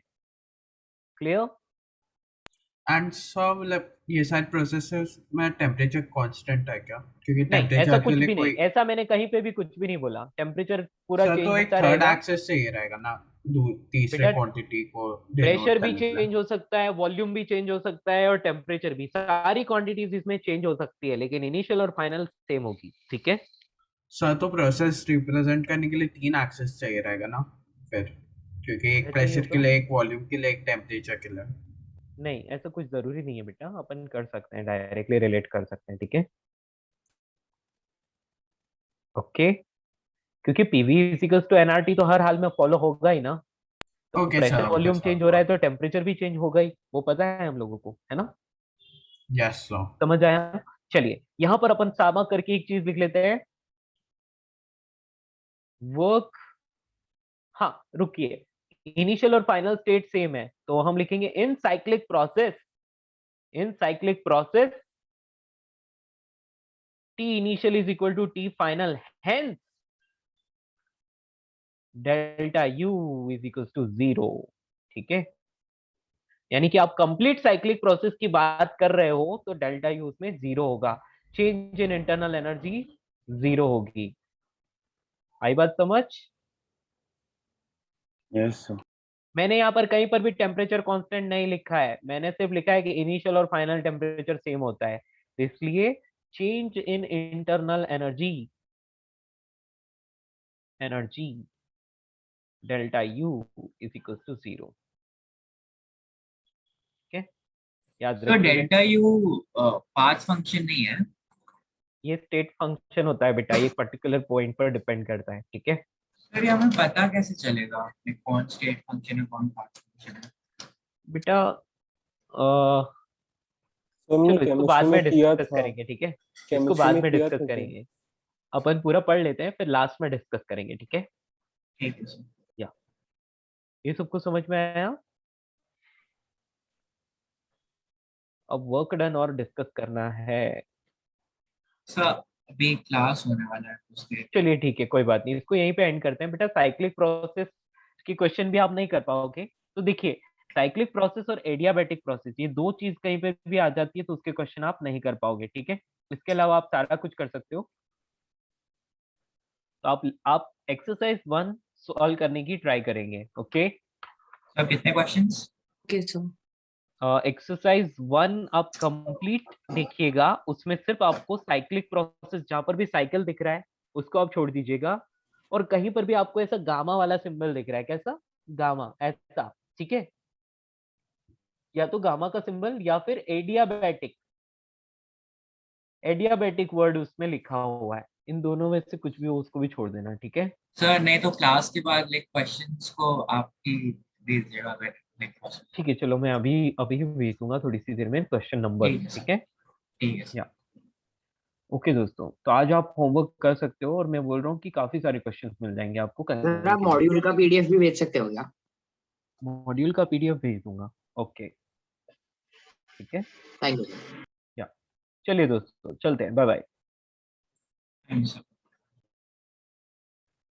क्लियर? एंड सर मतलब ये सारे प्रोसेसेस में टेम्परेचर कांस्टेंट है क्या? क्योंकि नहीं, ऐसा टेम्परेचर कुछ के लिए भी नहीं, कोई ऐसा मैंने कहीं पे भी कुछ भी नहीं बोला। टेम्परेचर पूरा सर चेंज तो एक होता थर्ड रहेगा एक्सेस से ये रहेगा ना, तीसरे बेटा। क्वांटिटी को प्रेशर डिनोट भी करने के लिए। चेंज हो सकता है, वॉल्यूम भी चेंज हो सकता है, और टेम्परेचर भी, सारी क्वांटिटीज इसमें चेंज हो सकती है, लेकिन इनिशियल और फाइनल सेम होगी। ठीक है, सर तो प्रोसेस रिप्रेजेंट करने के लिए 3 एक्सेस चाहिए रहेगा ना फिर, क्योंकि एक क्या चाहिए प्रेशर के होगा? लिए, एक वॉल्यूम के लिए, एक टेम्परेचर के लिए। नहीं, ऐसा कुछ जरूरी नहीं है बेटा, अपन कर सकते हैं, डायरेक्टली रिलेट कर सकते हैं। ठीक है, ओके। क्योंकि पीवी इक्वल्स टू एनआरटी तो हर हाल में फॉलो होगा ही ना। तो okay pressure sir, okay volume sir, change हो रहा है तो टेम्परेचर भी चेंज होगा ही, वो पता है हम लोगों को, है ना? Yes sir. समझ आया? चलिए, यहां पर अपन सामा करके एक चीज लिख लेते हैं, वर्क। हाँ, रुकिए, इनिशियल और फाइनल स्टेट सेम है, तो हम लिखेंगे इन cyclic process, in cyclic process T initial is equal to T final, hence delta U is equals to 0। ठीक है, यानी कि आप कंप्लीट साइक्लिक प्रोसेस की बात कर रहे हो तो डेल्टा यू उसमें 0 होगा, चेंज इन इंटरनल एनर्जी 0 होगी। आई बात समझ? Yes, sir. मैंने यहाँ पर कहीं पर भी टेम्परेचर कांस्टेंट नहीं लिखा है, मैंने सिर्फ लिखा है कि इनिशियल और फाइनल टेम्परेचर सेम होता है, तो इसलिए change in internal energy, energy delta U is equal to 0। ठीक है, याद तो रखिएगा, डेल्टा यू पाथ फंक्शन नहीं है। ये स्टेट फंक्शन होता है बेटा, ये पर्टिकुलर पॉइंट पर डिपेंड करता है। ठीक है सर ये हमें पता कैसे चलेगा कि कौन स्टेट फंक्शन है कौन पाथ फंक्शन है? बेटा, तो हमने चलो इसको बाद केमिस्ट्री में में किया डिस्कस था, करेंगे। ठीक है, इसको केमिस्ट्री बाद में में किया डिस्कस था क्या? करेंगे, अपन पूरा पढ़ लेते हैं, फिर लास्ट में डिस्कस करेंगे। ठीक है, ठीक है सर। या ये सबको समझ में आया? अब वर्क डन और डिस्कस करना है। सर अभी क्लास होने वाला है कुछ देर। चलिए ठीक है, कोई बात नहीं, इसको यहीं पे एंड करते हैं बेटा। साइक्लिक प्रोसेस की क्वेश्चन भी आप नहीं कर पाओगे, तो देखिए, साइक्लिक प्रोसेस और एडियाबैटिक प्रोसेस, ये दो चीज कहीं पे भी आ जाती है तो उसके क्वेश्चन आप नहीं कर पाओगे। ठीक है, इसके अलावा आप सारा कुछ कर सकते हो। तो आप एक्सरसाइज 1 सॉल्व करने की ट्राई करेंगे। ओके, सर कितने क्वेश्चंस? Okay sir. एक्सरसाइज 1 आप कंप्लीट देखिएगा, उसमें सिर्फ आपको साइक्लिक प्रोसेस, जहां पर भी साइकिल दिख रहा है उसको आप छोड़ दीजिएगा, और कहीं पर भी आपको ऐसा गामा वाला सिंबल दिख रहा है, कैसा गामा, ऐसा, ठीक है, या तो गामा का सिंबल या फिर एडियाबैटिक, एडियाबैटिक वर्ड उसमें लिखा हुआ है, इन दोनों में से कुछ भी हो उसको भी छोड़ देना। ठीक है, सर नहीं तो क्लास के बाद लाइक क्वेश्चंस को आपकी दे दीजिएगा अगर लाइक पॉसिबल। ठीक है, चलो मैं अभी अभी भेज दूंगा थोड़ी सी देर में क्वेश्चन नंबर। ठीक है सर। ठीक है, ठीक है सर। या ओके दोस्तों, तो आज आप होमवर्क कर सकते हो, और मैं बोल रहा हूँ कि काफी सारे क्वेश्चंस मिल जाएंगे आपको सर करने आप के लिए। मॉड्यूल का पीडीएफ भी भेज सकते हो क्या? मॉड्यूल का पीडीएफ भेज दूंगा। ओके, ठीक है, थैंक यू। या चलिए दोस्तों, चलते हैं, bye bye. Thank you sir.